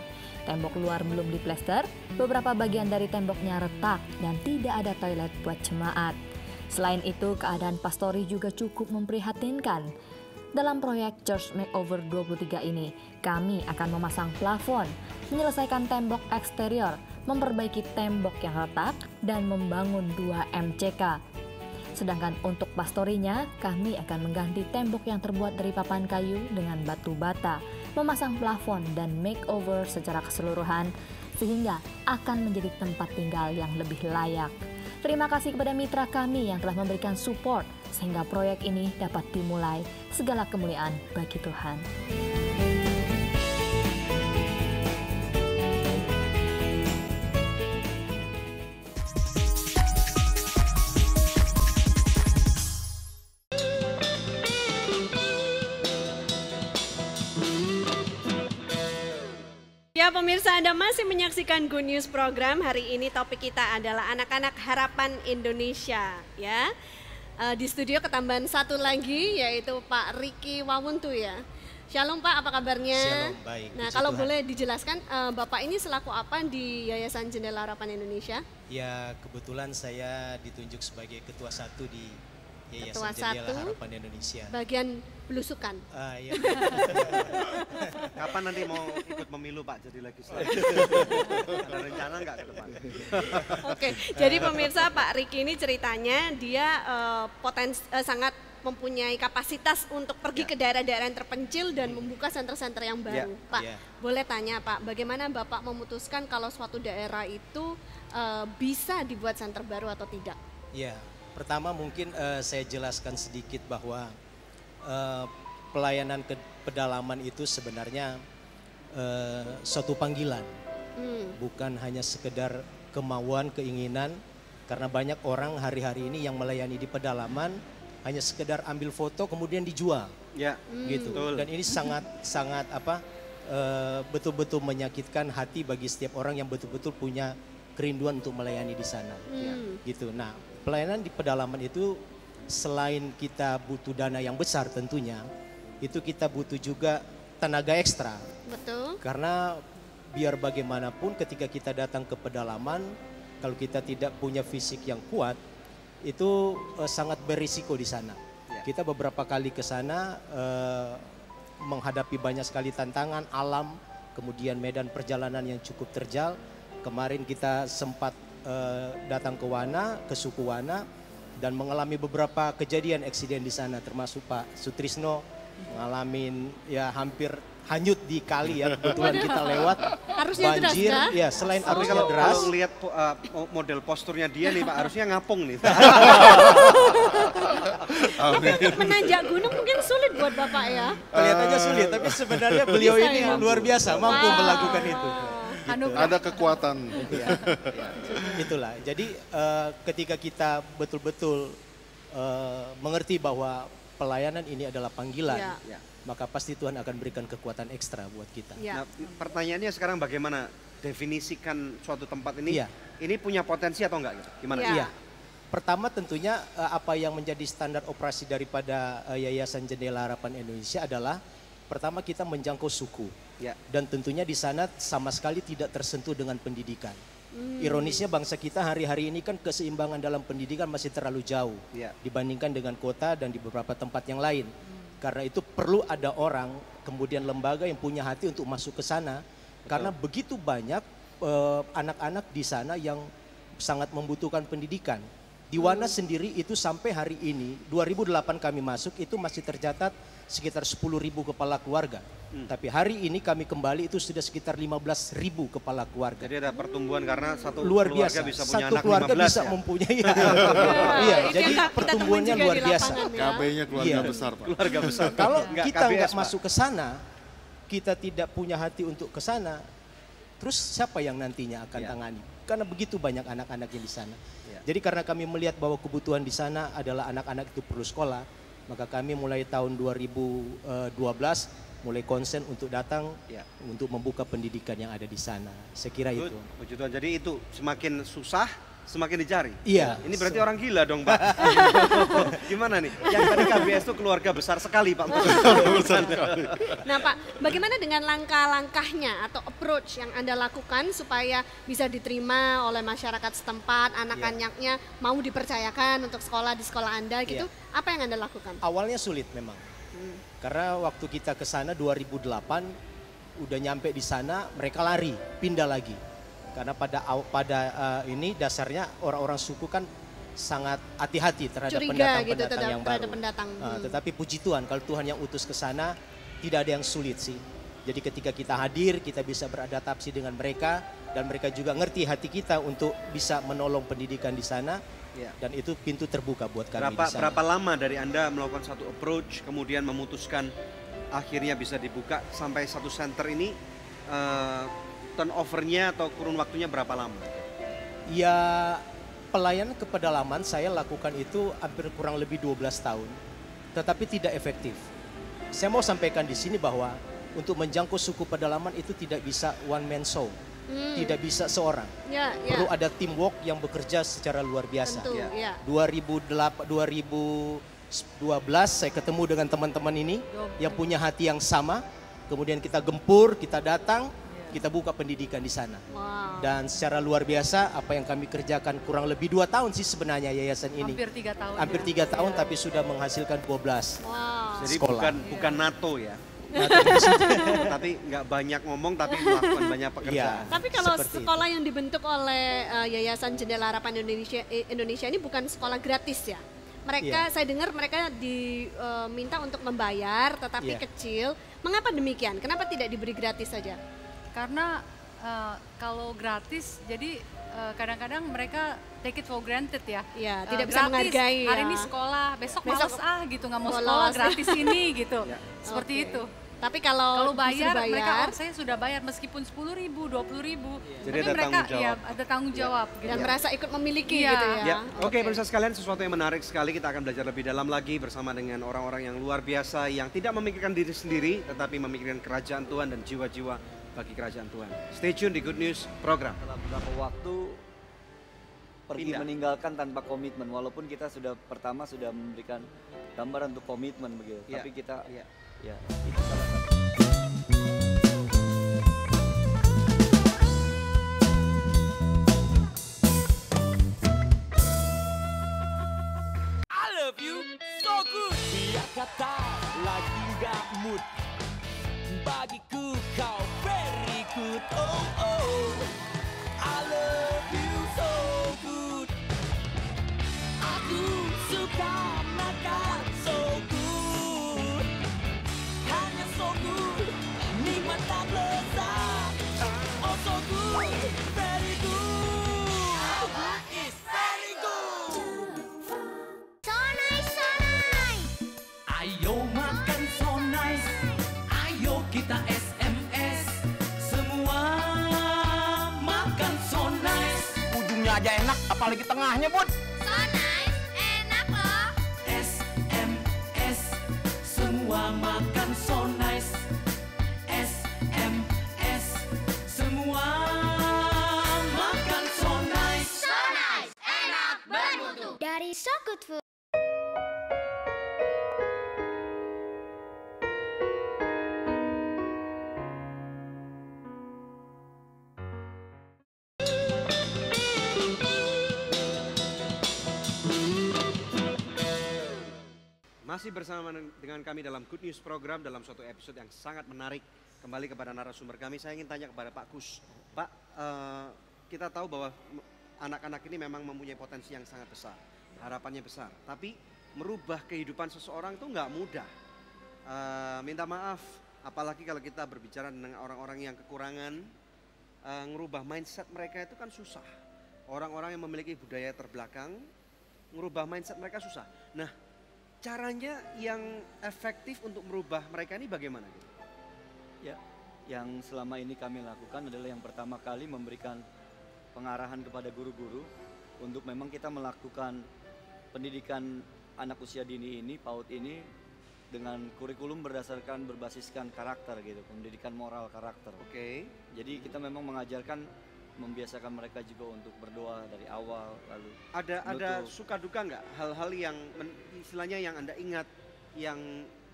Tembok luar belum diplester, beberapa bagian dari temboknya retak dan tidak ada toilet buat jemaat. Selain itu, keadaan pastori juga cukup memprihatinkan. Dalam proyek Church Makeover 23 ini, kami akan memasang plafon, menyelesaikan tembok eksterior, memperbaiki tembok yang retak, dan membangun 2 MCK. Sedangkan untuk pastorinya, kami akan mengganti tembok yang terbuat dari papan kayu dengan batu bata, memasang plafon dan makeover secara keseluruhan, sehingga akan menjadi tempat tinggal yang lebih layak. Terima kasih kepada mitra kami yang telah memberikan support sehingga proyek ini dapat dimulai. Segala kemuliaan bagi Tuhan. Ya pemirsa, Anda masih menyaksikan Good News Program. Hari ini topik kita adalah anak-anak harapan Indonesia. Ya, di studio ketambahan satu lagi yaitu Pak Riki Wawuntu ya. Shalom Pak, apa kabarnya? Shalom, baik. Nah Puji kalau Tuhan. boleh dijelaskan Bapak ini selaku apa di Yayasan Jendela Harapan Indonesia? Ya, kebetulan saya ditunjuk sebagai ketua 1 di Yayasan Ketua Jendela 1, Harapan Indonesia. bagian belusukan. Iya. Kapan nanti mau ikut memilu Pak jadi legislatif? Ada rencana nggak ke depan? Oke, jadi pemirsa Pak Riki ini ceritanya dia sangat mempunyai kapasitas untuk pergi ke daerah-daerah yang terpencil dan membuka center-center yang baru. Pak, boleh tanya Pak, bagaimana Bapak memutuskan kalau suatu daerah itu bisa dibuat center baru atau tidak? Ya, pertama mungkin saya jelaskan sedikit bahwa pelayanan ke pedalaman itu sebenarnya suatu panggilan, bukan hanya sekedar kemauan, keinginan, karena banyak orang hari-hari ini yang melayani di pedalaman hanya sekedar ambil foto kemudian dijual, gitu. Betul. Dan ini sangat betul-betul menyakitkan hati bagi setiap orang yang betul-betul punya kerinduan untuk melayani di sana, gitu. Nah, pelayanan di pedalaman itu selain kita butuh dana yang besar tentunya, itu kita butuh juga tenaga ekstra. Betul. Karena biar bagaimanapun ketika kita datang ke pedalaman, kalau kita tidak punya fisik yang kuat, itu sangat berisiko di sana. Kita beberapa kali ke sana menghadapi banyak sekali tantangan alam, kemudian medan perjalanan yang cukup terjal. Kemarin kita sempat datang ke Wana, ke suku Wana, dan mengalami beberapa kejadian eksiden di sana, termasuk Pak Sutrisno ngalamin ya hampir hanyut di kali ya, kebetulan kita lewat. Arusnya banjir, deras, ya selain Tapi arusnya deras. Kalau lihat model posturnya dia nih Pak, harusnya ngapung nih. Menanjak gunung mungkin sulit buat Bapak ya? Kelihatannya sulit, tapi sebenarnya beliau Bisa ini ya? luar biasa, mampu melakukan itu. Ada kekuatan. Itulah, jadi ketika kita betul-betul mengerti bahwa pelayanan ini adalah panggilan, maka pasti Tuhan akan berikan kekuatan ekstra buat kita. Nah, pertanyaannya sekarang bagaimana definisikan suatu tempat ini? Ini punya potensi atau enggak gitu? Gimana? Iya. Pertama tentunya apa yang menjadi standar operasi daripada Yayasan Jendela Harapan Indonesia adalah Pertama kita menjangkau suku. Ya. Dan tentunya di sana sama sekali tidak tersentuh dengan pendidikan. Ironisnya bangsa kita hari-hari ini kan keseimbangan dalam pendidikan masih terlalu jauh dibandingkan dengan kota dan di beberapa tempat yang lain. Karena itu perlu ada orang, kemudian lembaga yang punya hati untuk masuk ke sana. Karena begitu banyak anak-anak di sana yang sangat membutuhkan pendidikan. Di Wana sendiri itu sampai hari ini, 2008 kami masuk itu masih tercatat sekitar 10.000 kepala keluarga. Tapi hari ini kami kembali itu sudah sekitar 15.000 kepala keluarga. Jadi ada pertumbuhan karena satu luar keluarga biasa. bisa punya Satu anak keluarga 15 bisa ya? mempunyai. Iya, jadi pertumbuhannya luar biasa. KB-nya keluarga besar, Pak. Keluarga besar. Kalau Nggak kita KBS, nggak Pak. masuk ke sana, kita tidak punya hati untuk ke sana, terus siapa yang nantinya akan tangani? Karena begitu banyak anak-anak yang di sana. Jadi karena kami melihat bahwa kebutuhan di sana adalah anak-anak itu perlu sekolah, maka kami mulai tahun 2012 mulai konsen untuk datang untuk membuka pendidikan yang ada di sana. Saya kira itu. Puji Tuhan. Jadi itu semakin susah, semakin dicari. Iya. Ini berarti orang gila dong, Pak. Gimana nih? Yang tadi KBS itu keluarga besar sekali, Pak. Nah Pak, bagaimana dengan langkah-langkahnya atau approach yang Anda lakukan supaya bisa diterima oleh masyarakat setempat, anak-anaknya mau dipercayakan untuk sekolah di sekolah Anda gitu, apa yang Anda lakukan? Awalnya sulit memang. Karena waktu kita ke sana 2008, udah nyampe di sana mereka lari, pindah lagi. Karena pada ini dasarnya orang-orang suku kan sangat hati-hati terhadap pendatang-pendatang yang baru. Tetapi puji Tuhan kalau Tuhan yang utus ke sana tidak ada yang sulit sih. Jadi ketika kita hadir kita bisa beradaptasi dengan mereka dan mereka juga ngerti hati kita untuk bisa menolong pendidikan di sana. Dan itu pintu terbuka buat kami di sana. Berapa lama dari Anda melakukan satu approach kemudian memutuskan akhirnya bisa dibuka sampai satu center ini turnover-nya atau kurun waktunya berapa lama? Ya pelayanan ke pedalaman saya lakukan itu hampir kurang lebih 12 tahun. Tetapi tidak efektif. Saya mau sampaikan di sini bahwa untuk menjangkau suku pedalaman itu tidak bisa one man show. Tidak bisa seorang. Perlu ada teamwork yang bekerja secara luar biasa. Tentu, 2012 saya ketemu dengan teman-teman ini yang punya hati yang sama. Kemudian kita gempur, kita datang, kita buka pendidikan di sana. Dan secara luar biasa apa yang kami kerjakan kurang lebih 2 tahun sih sebenarnya yayasan ini. Hampir 3 tahun. Hampir 3 tahun tapi sudah menghasilkan 12 Jadi sekolah. bukan NATO ya. Tapi nggak banyak ngomong tapi melakukan banyak pekerjaan. Tapi kalau sekolah yang dibentuk oleh Yayasan Jendela Harapan Indonesia ini bukan sekolah gratis ya? Mereka saya dengar mereka diminta untuk membayar tetapi kecil. Mengapa demikian? Kenapa tidak diberi gratis saja? Karena kalau gratis jadi kadang-kadang mereka take it for granted ya. Iya, tidak bisa menghargai hari ini sekolah, besok males gitu nggak mau sekolah gratis ini gitu. Seperti itu. Tapi kalau bayar, mereka saya sudah bayar meskipun 10.000, 20.000. Jadi tapi ada mereka tanggung jawab. Ada tanggung jawab gitu. Dan merasa ikut memiliki gitu ya. Oke, pemirsa sekalian, sesuatu yang menarik sekali, kita akan belajar lebih dalam lagi bersama dengan orang-orang yang luar biasa yang tidak memikirkan diri sendiri tetapi memikirkan kerajaan Tuhan dan jiwa-jiwa bagi kerajaan Tuhan. Stay tune di Good News program. Dalam beberapa waktu pergi meninggalkan tanpa komitmen, walaupun kita sudah memberikan gambaran untuk komitmen begitu, tapi kita itu salah satu. I love you so good. Biar kata lagi nggak mood, bagiku kau very good. Oh oh, I love you so good. Aku suka makan so good, hanya so good, nikmat tak lezat. Oh so good, very good. It's very good. So nice, so nice. Ayo makan so nice. Ayo kita SMS. Semua makan so nice. Ujungnya aja enak, apalagi tengahnya, Bud. So nice, enak loh. SMS. Semua makan so nice. SMS. Semua makan so nice. So nice, enak, bermutu. Dari So Good Food. Masih bersama dengan kami dalam Good News Program dalam suatu episode yang sangat menarik. Kembali kepada narasumber kami, saya ingin tanya kepada Pak Kus. Pak, kita tahu bahwa anak-anak ini memang mempunyai potensi yang sangat besar. Harapannya besar. Tapi merubah kehidupan seseorang itu nggak mudah. Minta maaf, apalagi kalau kita berbicara dengan orang-orang yang kekurangan, ngerubah mindset mereka itu kan susah. Orang-orang yang memiliki budaya terbelakang, ngerubah mindset mereka susah. Nah, caranya yang efektif untuk merubah mereka ini bagaimana? Ya, yang selama ini kami lakukan adalah yang pertama kali memberikan pengarahan kepada guru-guru untuk memang kita melakukan pendidikan anak usia dini ini, PAUD ini dengan kurikulum berbasiskan karakter gitu, pendidikan moral karakter. Oke. Jadi kita memang mengajarkan, membiasakan mereka juga untuk berdoa dari awal lalu. Ada suka duka nggak hal-hal yang istilahnya yang Anda ingat yang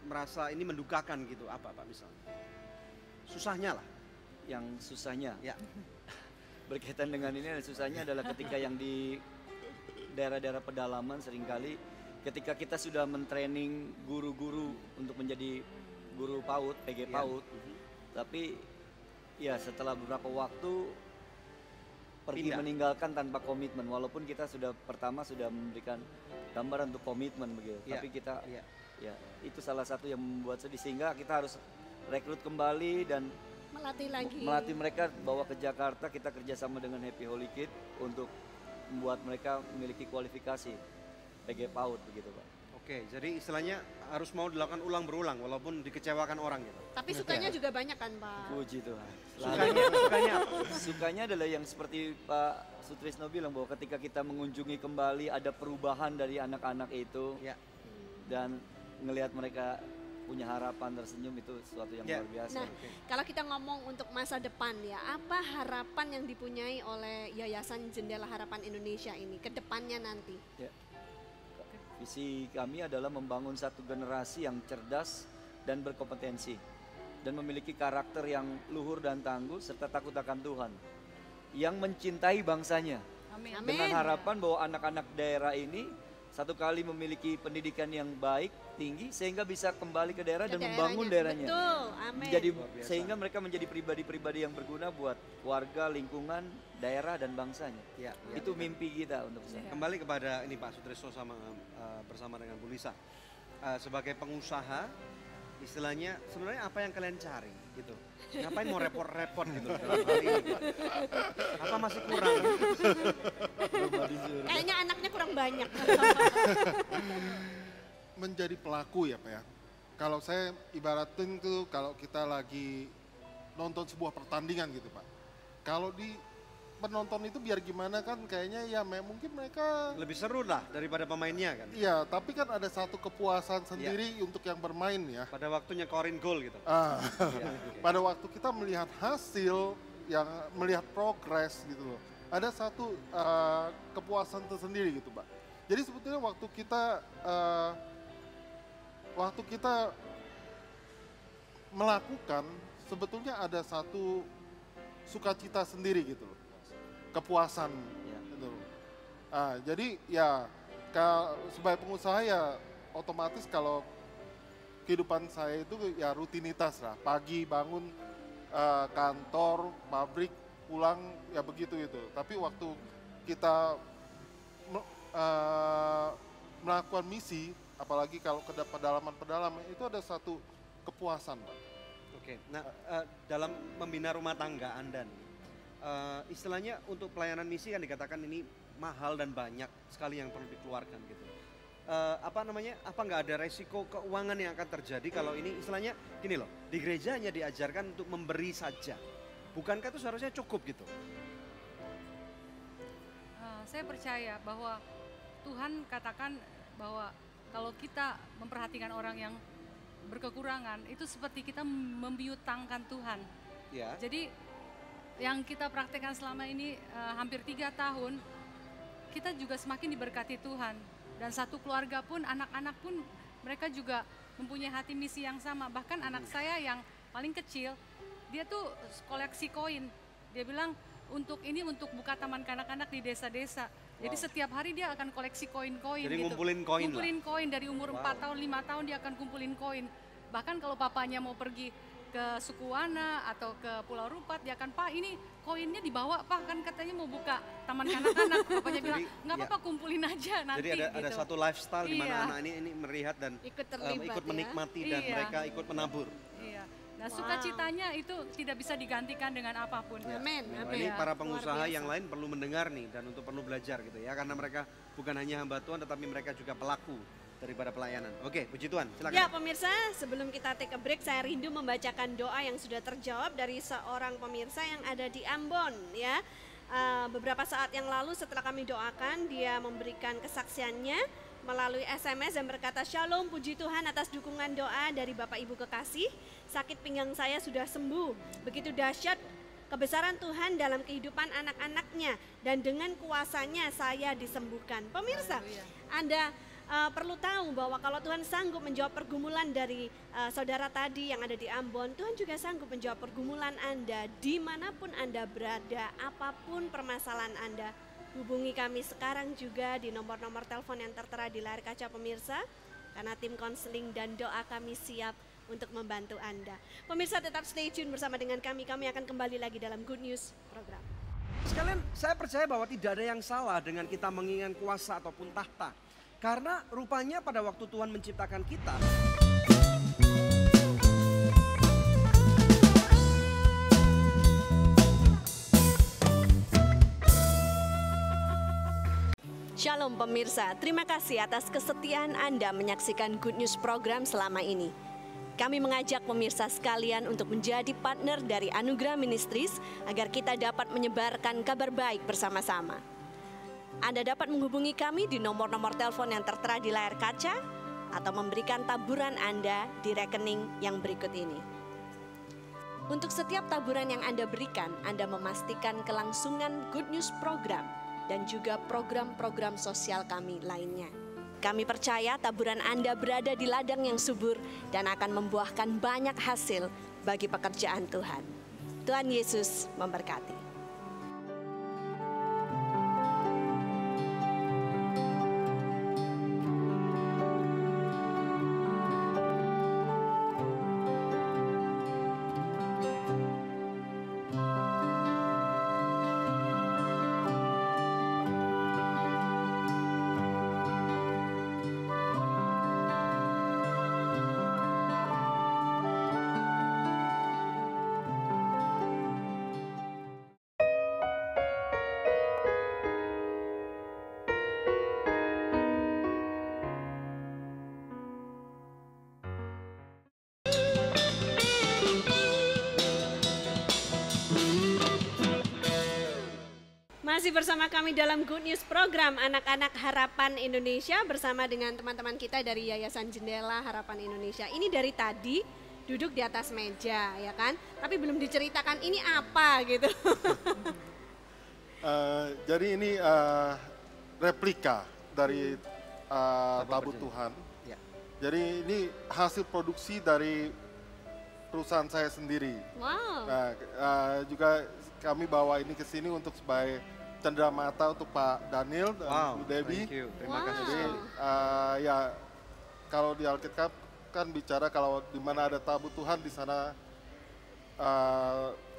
merasa ini mendukakan gitu, apa Pak misalnya? Susahnya lah. Yang susahnya? Ya. Berkaitan dengan ini, susahnya adalah ketika yang di daerah-daerah pedalaman seringkali ketika kita sudah mentraining guru-guru untuk menjadi guru PAUD, PG PAUD, tapi ya setelah beberapa waktu pergi meninggalkan tanpa komitmen, walaupun kita sudah memberikan gambaran untuk komitmen begitu, tapi kita ya itu salah satu yang membuat sedih, sehingga kita harus rekrut kembali dan melatih mereka bawa ke Jakarta. Kita kerjasama dengan Happy Holy Kid untuk membuat mereka memiliki kualifikasi PG PAUD begitu Pak. Oke, jadi istilahnya harus mau dilakukan ulang berulang walaupun dikecewakan orang gitu. Tapi sukanya juga banyak kan Pak? Puji Tuhan. Sukanya adalah yang seperti Pak Sutrisno bilang, bahwa ketika kita mengunjungi kembali ada perubahan dari anak-anak itu dan ngelihat mereka punya harapan, tersenyum, itu sesuatu yang luar biasa. Nah, kalau kita ngomong untuk masa depan ya, apa harapan yang dipunyai oleh Yayasan Jendela Harapan Indonesia ini ke depannya nanti? Ya. Visi kami adalah membangun satu generasi yang cerdas dan berkompetensi dan memiliki karakter yang luhur dan tangguh serta takut akan Tuhan, yang mencintai bangsanya. Amin. Dengan harapan bahwa anak-anak daerah ini satu kali memiliki pendidikan yang baik, tinggi, sehingga bisa kembali ke daerah dan membangun daerahnya. Betul, amin. Jadi sehingga mereka menjadi pribadi-pribadi yang berguna buat keluarga, lingkungan, daerah dan bangsanya. Itu mimpi kita untuk sana. Kembali kepada ini Pak Sutrisno bersama dengan Bu Lisa. Sebagai pengusaha, istilahnya sebenarnya apa yang kalian cari gitu? Ngapain mau repot-repot gitu dalam hal ini? Apa masih kurang? Kayaknya anaknya kurang banyak. Menjadi pelaku ya Pak ya. Kalau saya ibaratin tuh kalau kita lagi nonton sebuah pertandingan gitu Pak. Kalau di penonton itu biar gimana kan kayaknya ya mungkin mereka lebih seru lah daripada pemainnya kan. Iya, tapi kan ada satu kepuasan sendiri untuk yang bermain ya. Pada waktunya scoring gol gitu. Pada waktu kita melihat hasil, yang melihat progres gitu loh. Ada satu kepuasan tersendiri gitu Pak. Jadi sebetulnya waktu kita melakukan, sebetulnya ada satu sukacita sendiri gitu loh. Kepuasan gitu. Jadi ya sebagai pengusaha ya otomatis kalau kehidupan saya itu ya rutinitas lah, pagi bangun kantor, pabrik, pulang ya begitu gitu. Tapi waktu kita melakukan misi, apalagi kalau ke pedalaman-pedalaman, itu ada satu kepuasan Pak. Oke, nah dalam membina rumah tangga Anda nih, istilahnya untuk pelayanan misi kan dikatakan ini mahal dan banyak sekali yang perlu dikeluarkan gitu. Apa nggak ada resiko keuangan yang akan terjadi kalau ini istilahnya gini loh, di gereja hanya diajarkan untuk memberi saja, bukankah itu seharusnya cukup gitu? Saya percaya bahwa Tuhan katakan bahwa kalau kita memperhatikan orang yang berkekurangan, itu seperti kita membiutangkan Tuhan. Ya. Jadi yang kita praktekkan selama ini hampir 3 tahun, kita juga semakin diberkati Tuhan. Dan satu keluarga pun, anak-anak pun, mereka juga mempunyai hati misi yang sama. Bahkan anak saya yang paling kecil, dia tuh koleksi koin. Dia bilang untuk buka taman kanak-kanak di desa-desa. Jadi setiap hari dia akan koleksi koin-koin Jadi gitu. ngumpulin koin lah. Ngumpulin koin dari umur Wow. 4 tahun, 5 tahun dia akan kumpulin koin. Bahkan kalau papanya mau pergi ke Sukuwana atau ke Pulau Rupat, dia akan, Pak ini koinnya dibawa Pak, kan katanya mau buka taman kanak-kanak. Papanya bilang, nggak apa-apa kumpulin aja nanti. Jadi ada gitu. satu lifestyle di mana Iya. anak ini melihat dan Ikut terlibat ikut ya. menikmati dan Iya. mereka ikut menabur. Iya. Nah sukacitanya itu tidak bisa digantikan dengan apapun. Amin, Nah, amin. ini para Luar pengusaha biasa. yang lain perlu mendengar nih dan untuk perlu belajar gitu ya, karena mereka bukan hanya hamba Tuhan tetapi mereka juga pelaku daripada pelayanan. Oke, puji Tuhan, silakan. Ya pemirsa, sebelum kita take a break, saya rindu membacakan doa yang sudah terjawab dari seorang pemirsa yang ada di Ambon ya. Beberapa saat yang lalu setelah kami doakan, dia memberikan kesaksiannya melalui SMS dan berkata, Shalom, puji Tuhan atas dukungan doa dari Bapak Ibu kekasih. Sakit pinggang saya sudah sembuh. Begitu dahsyat kebesaran Tuhan dalam kehidupan anak-anaknya dan dengan kuasanya saya disembuhkan. Pemirsa, Anda perlu tahu bahwa kalau Tuhan sanggup menjawab pergumulan dari saudara tadi yang ada di Ambon, Tuhan juga sanggup menjawab pergumulan Anda dimanapun Anda berada, apapun permasalahan Anda. Hubungi kami sekarang juga di nomor-nomor telepon yang tertera di layar kaca pemirsa, karena tim konseling dan doa kami siap untuk membantu Anda. Pemirsa tetap stay tune bersama dengan kami akan kembali lagi dalam Good News program. Sekalian, saya percaya bahwa tidak ada yang salah dengan kita menginginkan kuasa ataupun tahta. Karena rupanya pada waktu Tuhan menciptakan kita, Shalom pemirsa, terima kasih atas kesetiaan Anda menyaksikan Good News program selama ini. Kami mengajak pemirsa sekalian untuk menjadi partner dari Anugerah Ministries agar kita dapat menyebarkan kabar baik bersama-sama. Anda dapat menghubungi kami di nomor-nomor telepon yang tertera di layar kaca atau memberikan taburan Anda di rekening yang berikut ini. Untuk setiap taburan yang Anda berikan, Anda memastikan kelangsungan Good News program dan juga program-program sosial kami lainnya. Kami percaya taburan Anda berada di ladang yang subur dan akan membuahkan banyak hasil bagi pekerjaan Tuhan. Tuhan Yesus memberkati. Masih bersama kami dalam Good News program Anak-anak Harapan Indonesia bersama dengan teman-teman kita dari Yayasan Jendela Harapan Indonesia. Ini dari tadi duduk di atas meja ya kan, tapi belum diceritakan ini apa gitu. Jadi ini replika dari tabut Tuhan. Ya. Jadi ini hasil produksi dari perusahaan saya sendiri. Wow. Nah, juga kami bawa ini ke sini untuk sebagai cenderamata untuk Pak Daniel dan Wow, Bu Debbie. thank you. Terima kasih. Jadi ya kalau di Alkitab kan bicara kalau di mana ada tabut Tuhan di sana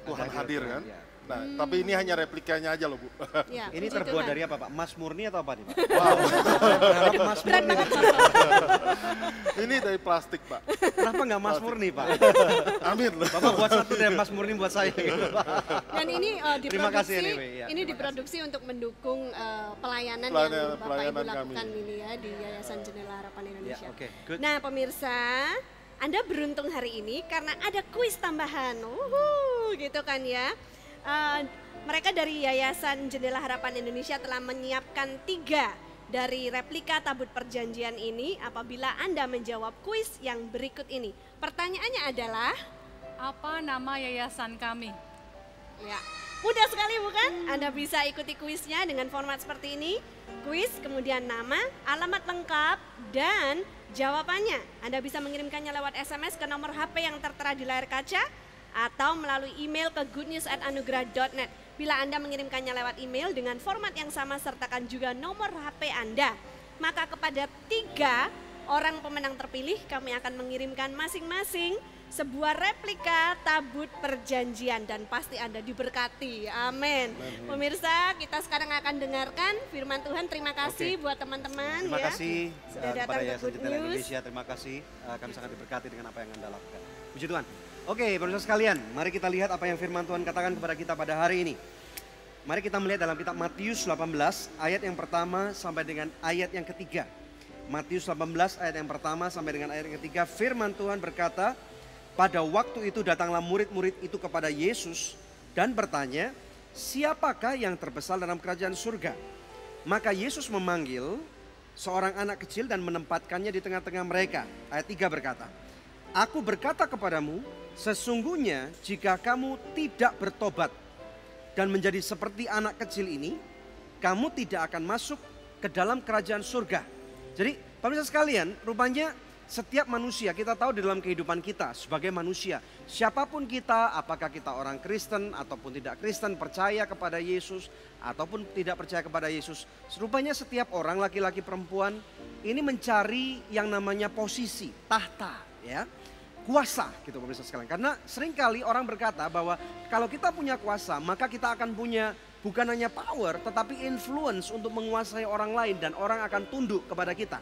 Tuhan Ada hadir Tuhan, kan. ya. Nah, tapi ini hanya replikanya aja loh Bu. Ya, Ini puji terbuat Tuhan. dari apa Pak? Emas murni atau apa nih Pak? Wow. Saya berharap emas Berat murni. banget Bapak. Ini dari plastik Pak. Kenapa nggak emas murni Pak? Amin. Bapak buat satu dari emas murni buat saya gitu Pak. Dan ini Terima kasih diproduksi, anyway, ya, ini terima diproduksi untuk mendukung pelayanan Pelayanan- yang Bapak Ibu pelayanan lakukan kami. ini ya di Yayasan Jendela Harapan Indonesia. Ya, oke, good. Nah pemirsa, Anda beruntung hari ini karena ada kuis tambahan, gitu kan ya. Mereka dari Yayasan Jendela Harapan Indonesia telah menyiapkan 3 dari replika tabut perjanjian ini apabila Anda menjawab kuis yang berikut ini. Pertanyaannya adalah, Apa nama yayasan kami? ya, mudah sekali bukan? Anda bisa ikuti kuisnya dengan format seperti ini. Kuis, kemudian nama, alamat lengkap, dan jawabannya. Anda bisa mengirimkannya lewat SMS ke nomor HP yang tertera di layar kaca atau melalui email ke goodnews@anugerah.net. Bila Anda mengirimkannya lewat email dengan format yang sama, sertakan juga nomor HP Anda. Maka kepada 3 orang pemenang terpilih kami akan mengirimkan masing-masing sebuah replika tabut perjanjian dan pasti Anda diberkati. Amin. Pemirsa, kita sekarang akan dengarkan firman Tuhan. Terima kasih buat teman-teman. Terima kasih sudah datang kepada ke Yayasan Good Jendela News. Indonesia. Terima kasih. Kami sangat diberkati dengan apa yang Anda lakukan. Puji Tuhan. Oke, pemirsa sekalian, mari kita lihat apa yang firman Tuhan katakan kepada kita pada hari ini. Mari kita melihat dalam kitab Matius 18 ayat yang pertama sampai dengan ayat yang ketiga. Matius 18 ayat yang pertama sampai dengan ayat yang ketiga, firman Tuhan berkata, pada waktu itu datanglah murid-murid itu kepada Yesus dan bertanya, siapakah yang terbesar dalam kerajaan surga? Maka Yesus memanggil seorang anak kecil dan menempatkannya di tengah-tengah mereka. Ayat 3 berkata, aku berkata kepadamu, sesungguhnya jika kamu tidak bertobat dan menjadi seperti anak kecil ini, kamu tidak akan masuk ke dalam kerajaan surga. Jadi pemirsa sekalian, rupanya setiap manusia, kita tahu di dalam kehidupan kita sebagai manusia, siapapun kita, apakah kita orang Kristen ataupun tidak Kristen, percaya kepada Yesus ataupun tidak percaya kepada Yesus, rupanya setiap orang, laki-laki perempuan, ini mencari yang namanya posisi, tahta, ya, kuasa gitu pemirsa sekalian. Karena seringkali orang berkata bahwa kalau kita punya kuasa, maka kita akan punya bukan hanya power, tetapi influence untuk menguasai orang lain dan orang akan tunduk kepada kita.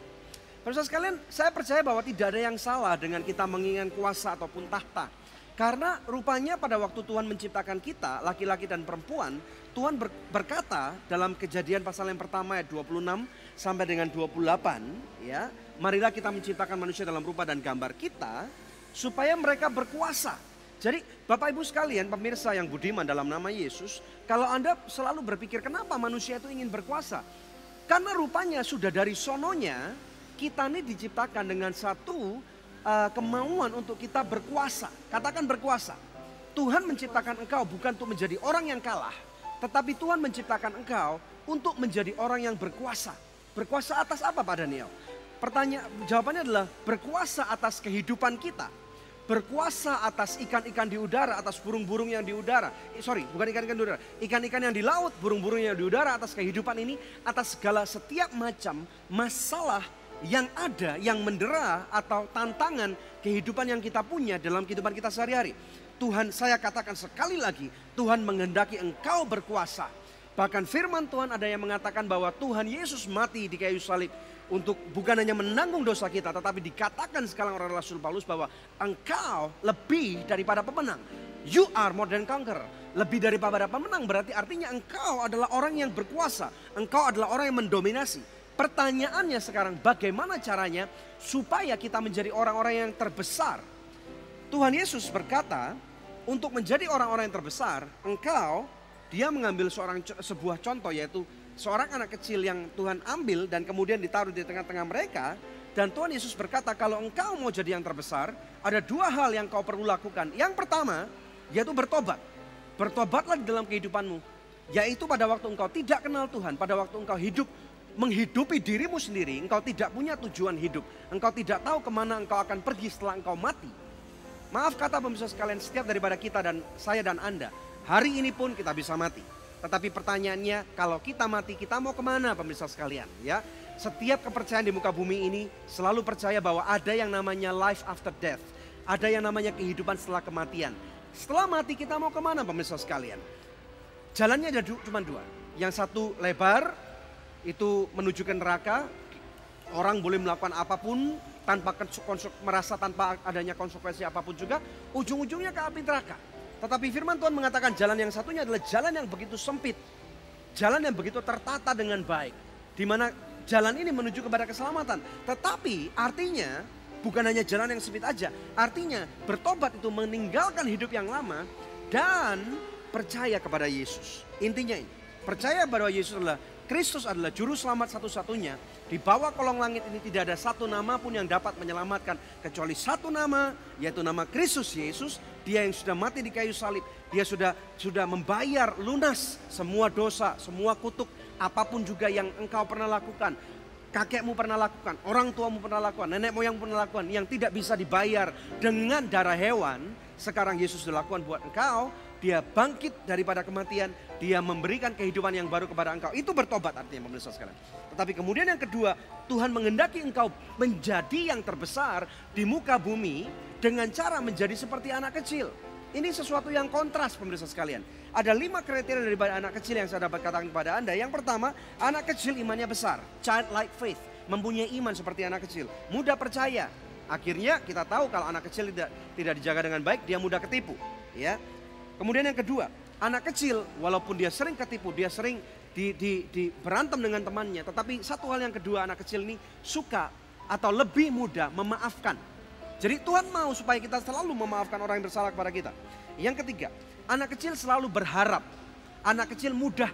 Pemirsa sekalian, saya percaya bahwa tidak ada yang salah dengan kita menginginkan kuasa ataupun tahta. Karena rupanya pada waktu Tuhan menciptakan kita, laki-laki dan perempuan, Tuhan berkata dalam Kejadian pasal yang pertama ayat 26 sampai dengan 28, ya, marilah kita menciptakan manusia dalam rupa dan gambar kita supaya mereka berkuasa. Jadi Bapak Ibu sekalian, pemirsa yang budiman dalam nama Yesus, kalau Anda selalu berpikir kenapa manusia itu ingin berkuasa? Karena rupanya sudah dari sononya kita ini diciptakan dengan satu kemauan untuk kita berkuasa. Katakan berkuasa. Tuhan menciptakan engkau bukan untuk menjadi orang yang kalah, tetapi Tuhan menciptakan engkau untuk menjadi orang yang berkuasa. Berkuasa atas apa Pak Daniel? Jawabannya adalah berkuasa atas kehidupan kita. Berkuasa atas ikan-ikan di udara, atas burung-burung yang di udara. Bukan ikan-ikan di udara. Ikan-ikan yang di laut, burung-burung yang di udara, atas kehidupan ini, atas segala setiap macam masalah yang ada, yang mendera atau tantangan kehidupan yang kita punya dalam kehidupan kita sehari-hari. Tuhan, saya katakan sekali lagi, Tuhan menghendaki engkau berkuasa. Bahkan firman Tuhan ada yang mengatakan bahwa Tuhan Yesus mati di kayu salib untuk bukan hanya menanggung dosa kita, tetapi dikatakan sekarang oleh Rasul Paulus bahwa engkau lebih daripada pemenang. You are more than conqueror. Lebih daripada pemenang berarti artinya engkau adalah orang yang berkuasa. Engkau adalah orang yang mendominasi. Pertanyaannya sekarang, bagaimana caranya supaya kita menjadi orang-orang yang terbesar? Tuhan Yesus berkata, untuk menjadi orang-orang yang terbesar, dia mengambil sebuah contoh, yaitu seorang anak kecil yang Tuhan ambil dan kemudian ditaruh di tengah-tengah mereka. Dan Tuhan Yesus berkata, kalau engkau mau jadi yang terbesar, ada 2 hal yang kau perlu lakukan. Yang pertama, yaitu bertobat. Bertobatlah di dalam kehidupanmu. Yaitu pada waktu engkau tidak kenal Tuhan, pada waktu engkau menghidupi dirimu sendiri, engkau tidak punya tujuan hidup. Engkau tidak tahu kemana engkau akan pergi setelah engkau mati. Maaf kata pemirsa sekalian, setiap daripada kita dan saya dan Anda, hari ini pun kita bisa mati. Tetapi pertanyaannya, kalau kita mati, kita mau kemana pemirsa sekalian? Ya, setiap kepercayaan di muka bumi ini selalu percaya bahwa ada yang namanya life after death. Ada yang namanya kehidupan setelah kematian. Setelah mati kita mau kemana pemirsa sekalian? Jalannya ada cuma 2. Yang satu lebar, itu menuju ke neraka. Orang boleh melakukan apapun tanpa merasa tanpa adanya konsekuensi apapun juga, ujung-ujungnya ke api neraka. Tetapi firman Tuhan mengatakan jalan yang satunya adalah jalan yang begitu sempit, jalan yang begitu tertata dengan baik, di mana jalan ini menuju kepada keselamatan. Tetapi artinya bukan hanya jalan yang sempit aja, artinya bertobat itu meninggalkan hidup yang lama dan percaya kepada Yesus. Intinya ini, percaya bahwa Yesus adalah Kristus adalah juru selamat satu-satunya. Di bawah kolong langit ini tidak ada satu nama pun yang dapat menyelamatkan kecuali satu nama, yaitu nama Kristus Yesus. Dia yang sudah mati di kayu salib. Dia sudah membayar lunas semua dosa, semua kutuk, apapun juga yang engkau pernah lakukan. kakekmu pernah lakukan, orang tuamu pernah lakukan, nenek moyang pernah lakukan, yang tidak bisa dibayar dengan darah hewan, sekarang Yesus sudah lakukan buat engkau. Dia bangkit daripada kematian, dia memberikan kehidupan yang baru kepada engkau. Itu bertobat artinya pemirsa sekalian. Tetapi kemudian yang kedua, Tuhan menghendaki engkau menjadi yang terbesar di muka bumi dengan cara menjadi seperti anak kecil. Ini sesuatu yang kontras pemirsa sekalian. Ada 5 kriteria daripada anak kecil yang saya dapat katakan kepada Anda. Yang pertama, anak kecil imannya besar, childlike faith, mempunyai iman seperti anak kecil, mudah percaya. Akhirnya kita tahu kalau anak kecil tidak dijaga dengan baik, dia mudah ketipu, ya. Kemudian yang kedua, anak kecil walaupun dia sering ketipu, dia sering berantem dengan temannya. Tetapi satu hal yang kedua, anak kecil ini suka atau lebih mudah memaafkan. Jadi Tuhan mau supaya kita selalu memaafkan orang yang bersalah kepada kita. Yang ketiga, anak kecil selalu berharap. Anak kecil mudah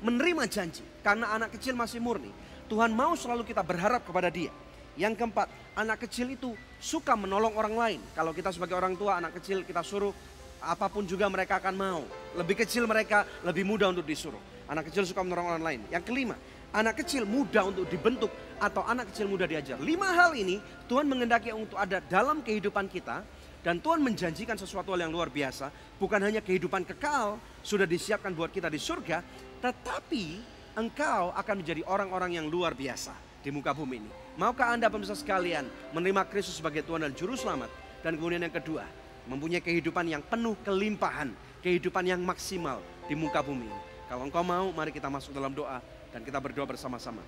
menerima janji karena anak kecil masih murni. Tuhan mau selalu kita berharap kepada dia. Yang keempat, anak kecil itu suka menolong orang lain. Kalau kita sebagai orang tua, anak kecil kita suruh apapun juga mereka akan mau. Lebih kecil mereka lebih mudah untuk disuruh. Anak kecil suka menolong orang lain. Yang kelima, anak kecil mudah untuk dibentuk atau anak kecil mudah diajar. 5 hal ini Tuhan menghendaki untuk ada dalam kehidupan kita. Dan Tuhan menjanjikan sesuatu hal yang luar biasa. Bukan hanya kehidupan kekal sudah disiapkan buat kita di surga. Tetapi engkau akan menjadi orang-orang yang luar biasa di muka bumi ini. Maukah Anda pemirsa sekalian menerima Kristus sebagai Tuhan dan Juru Selamat? Dan kemudian yang kedua, mempunyai kehidupan yang penuh kelimpahan, kehidupan yang maksimal di muka bumi. Kalau engkau mau, mari kita masuk dalam doa dan kita berdoa bersama-sama.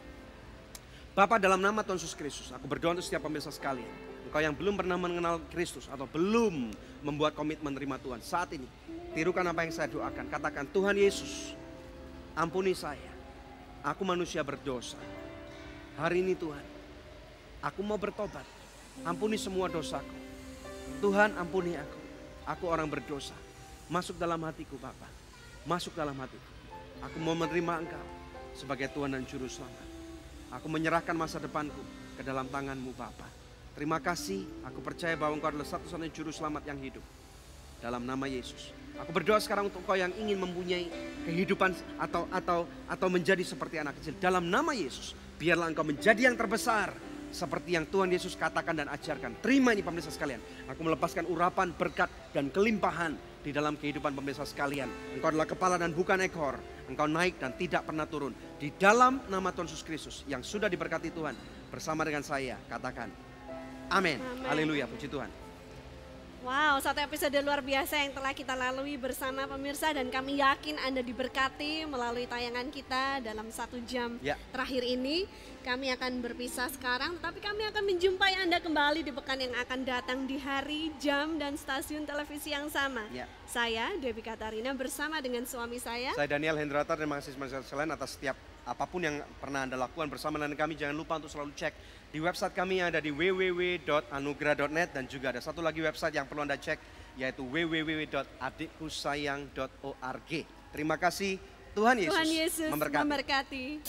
Bapa, dalam nama Tuhan Yesus Kristus, aku berdoa untuk setiap pemirsa sekalian. Engkau yang belum pernah mengenal Kristus atau belum membuat komitmen menerima Tuhan, saat ini tirukan apa yang saya doakan. Katakan, Tuhan Yesus, ampuni saya. Aku manusia berdosa. Hari ini Tuhan, aku mau bertobat. Ampuni semua dosaku. Tuhan, ampuni aku. Aku orang berdosa. Masuk dalam hatiku Bapa. Masuk dalam hatiku. Aku mau menerima Engkau sebagai Tuhan dan Juru Selamat. Aku menyerahkan masa depanku ke dalam tangan-Mu Bapa. Terima kasih. Aku percaya bahwa Engkau adalah satu-satunya Juru Selamat yang hidup. Dalam nama Yesus. Aku berdoa sekarang untuk engkau yang ingin mempunyai kehidupan atau menjadi seperti anak kecil. Dalam nama Yesus, biarlah engkau menjadi yang terbesar. Seperti yang Tuhan Yesus katakan dan ajarkan. Terima ini pemirsa sekalian. Aku melepaskan urapan, berkat, dan kelimpahan di dalam kehidupan pemirsa sekalian. Engkau adalah kepala dan bukan ekor. Engkau naik dan tidak pernah turun. Di dalam nama Tuhan Yesus Kristus yang sudah diberkati Tuhan. Bersama dengan saya, katakan amin. Haleluya, puji Tuhan. Wow, satu episode luar biasa yang telah kita lalui bersama pemirsa, dan kami yakin Anda diberkati melalui tayangan kita dalam 1 jam terakhir ini. Kami akan berpisah sekarang, tapi kami akan menjumpai Anda kembali di pekan yang akan datang di hari, jam, dan stasiun televisi yang sama. Saya, Debbie Katarina, bersama dengan suami saya. Saya Daniel Hendrata, terima kasih selain atas setiap apapun yang pernah Anda lakukan bersama dengan kami. Jangan lupa untuk selalu cek di website kami yang ada di www.anugerah.net, dan juga ada satu lagi website yang perlu Anda cek, yaitu www.adikkusayang.org. Terima kasih, Tuhan Yesus, memberkati.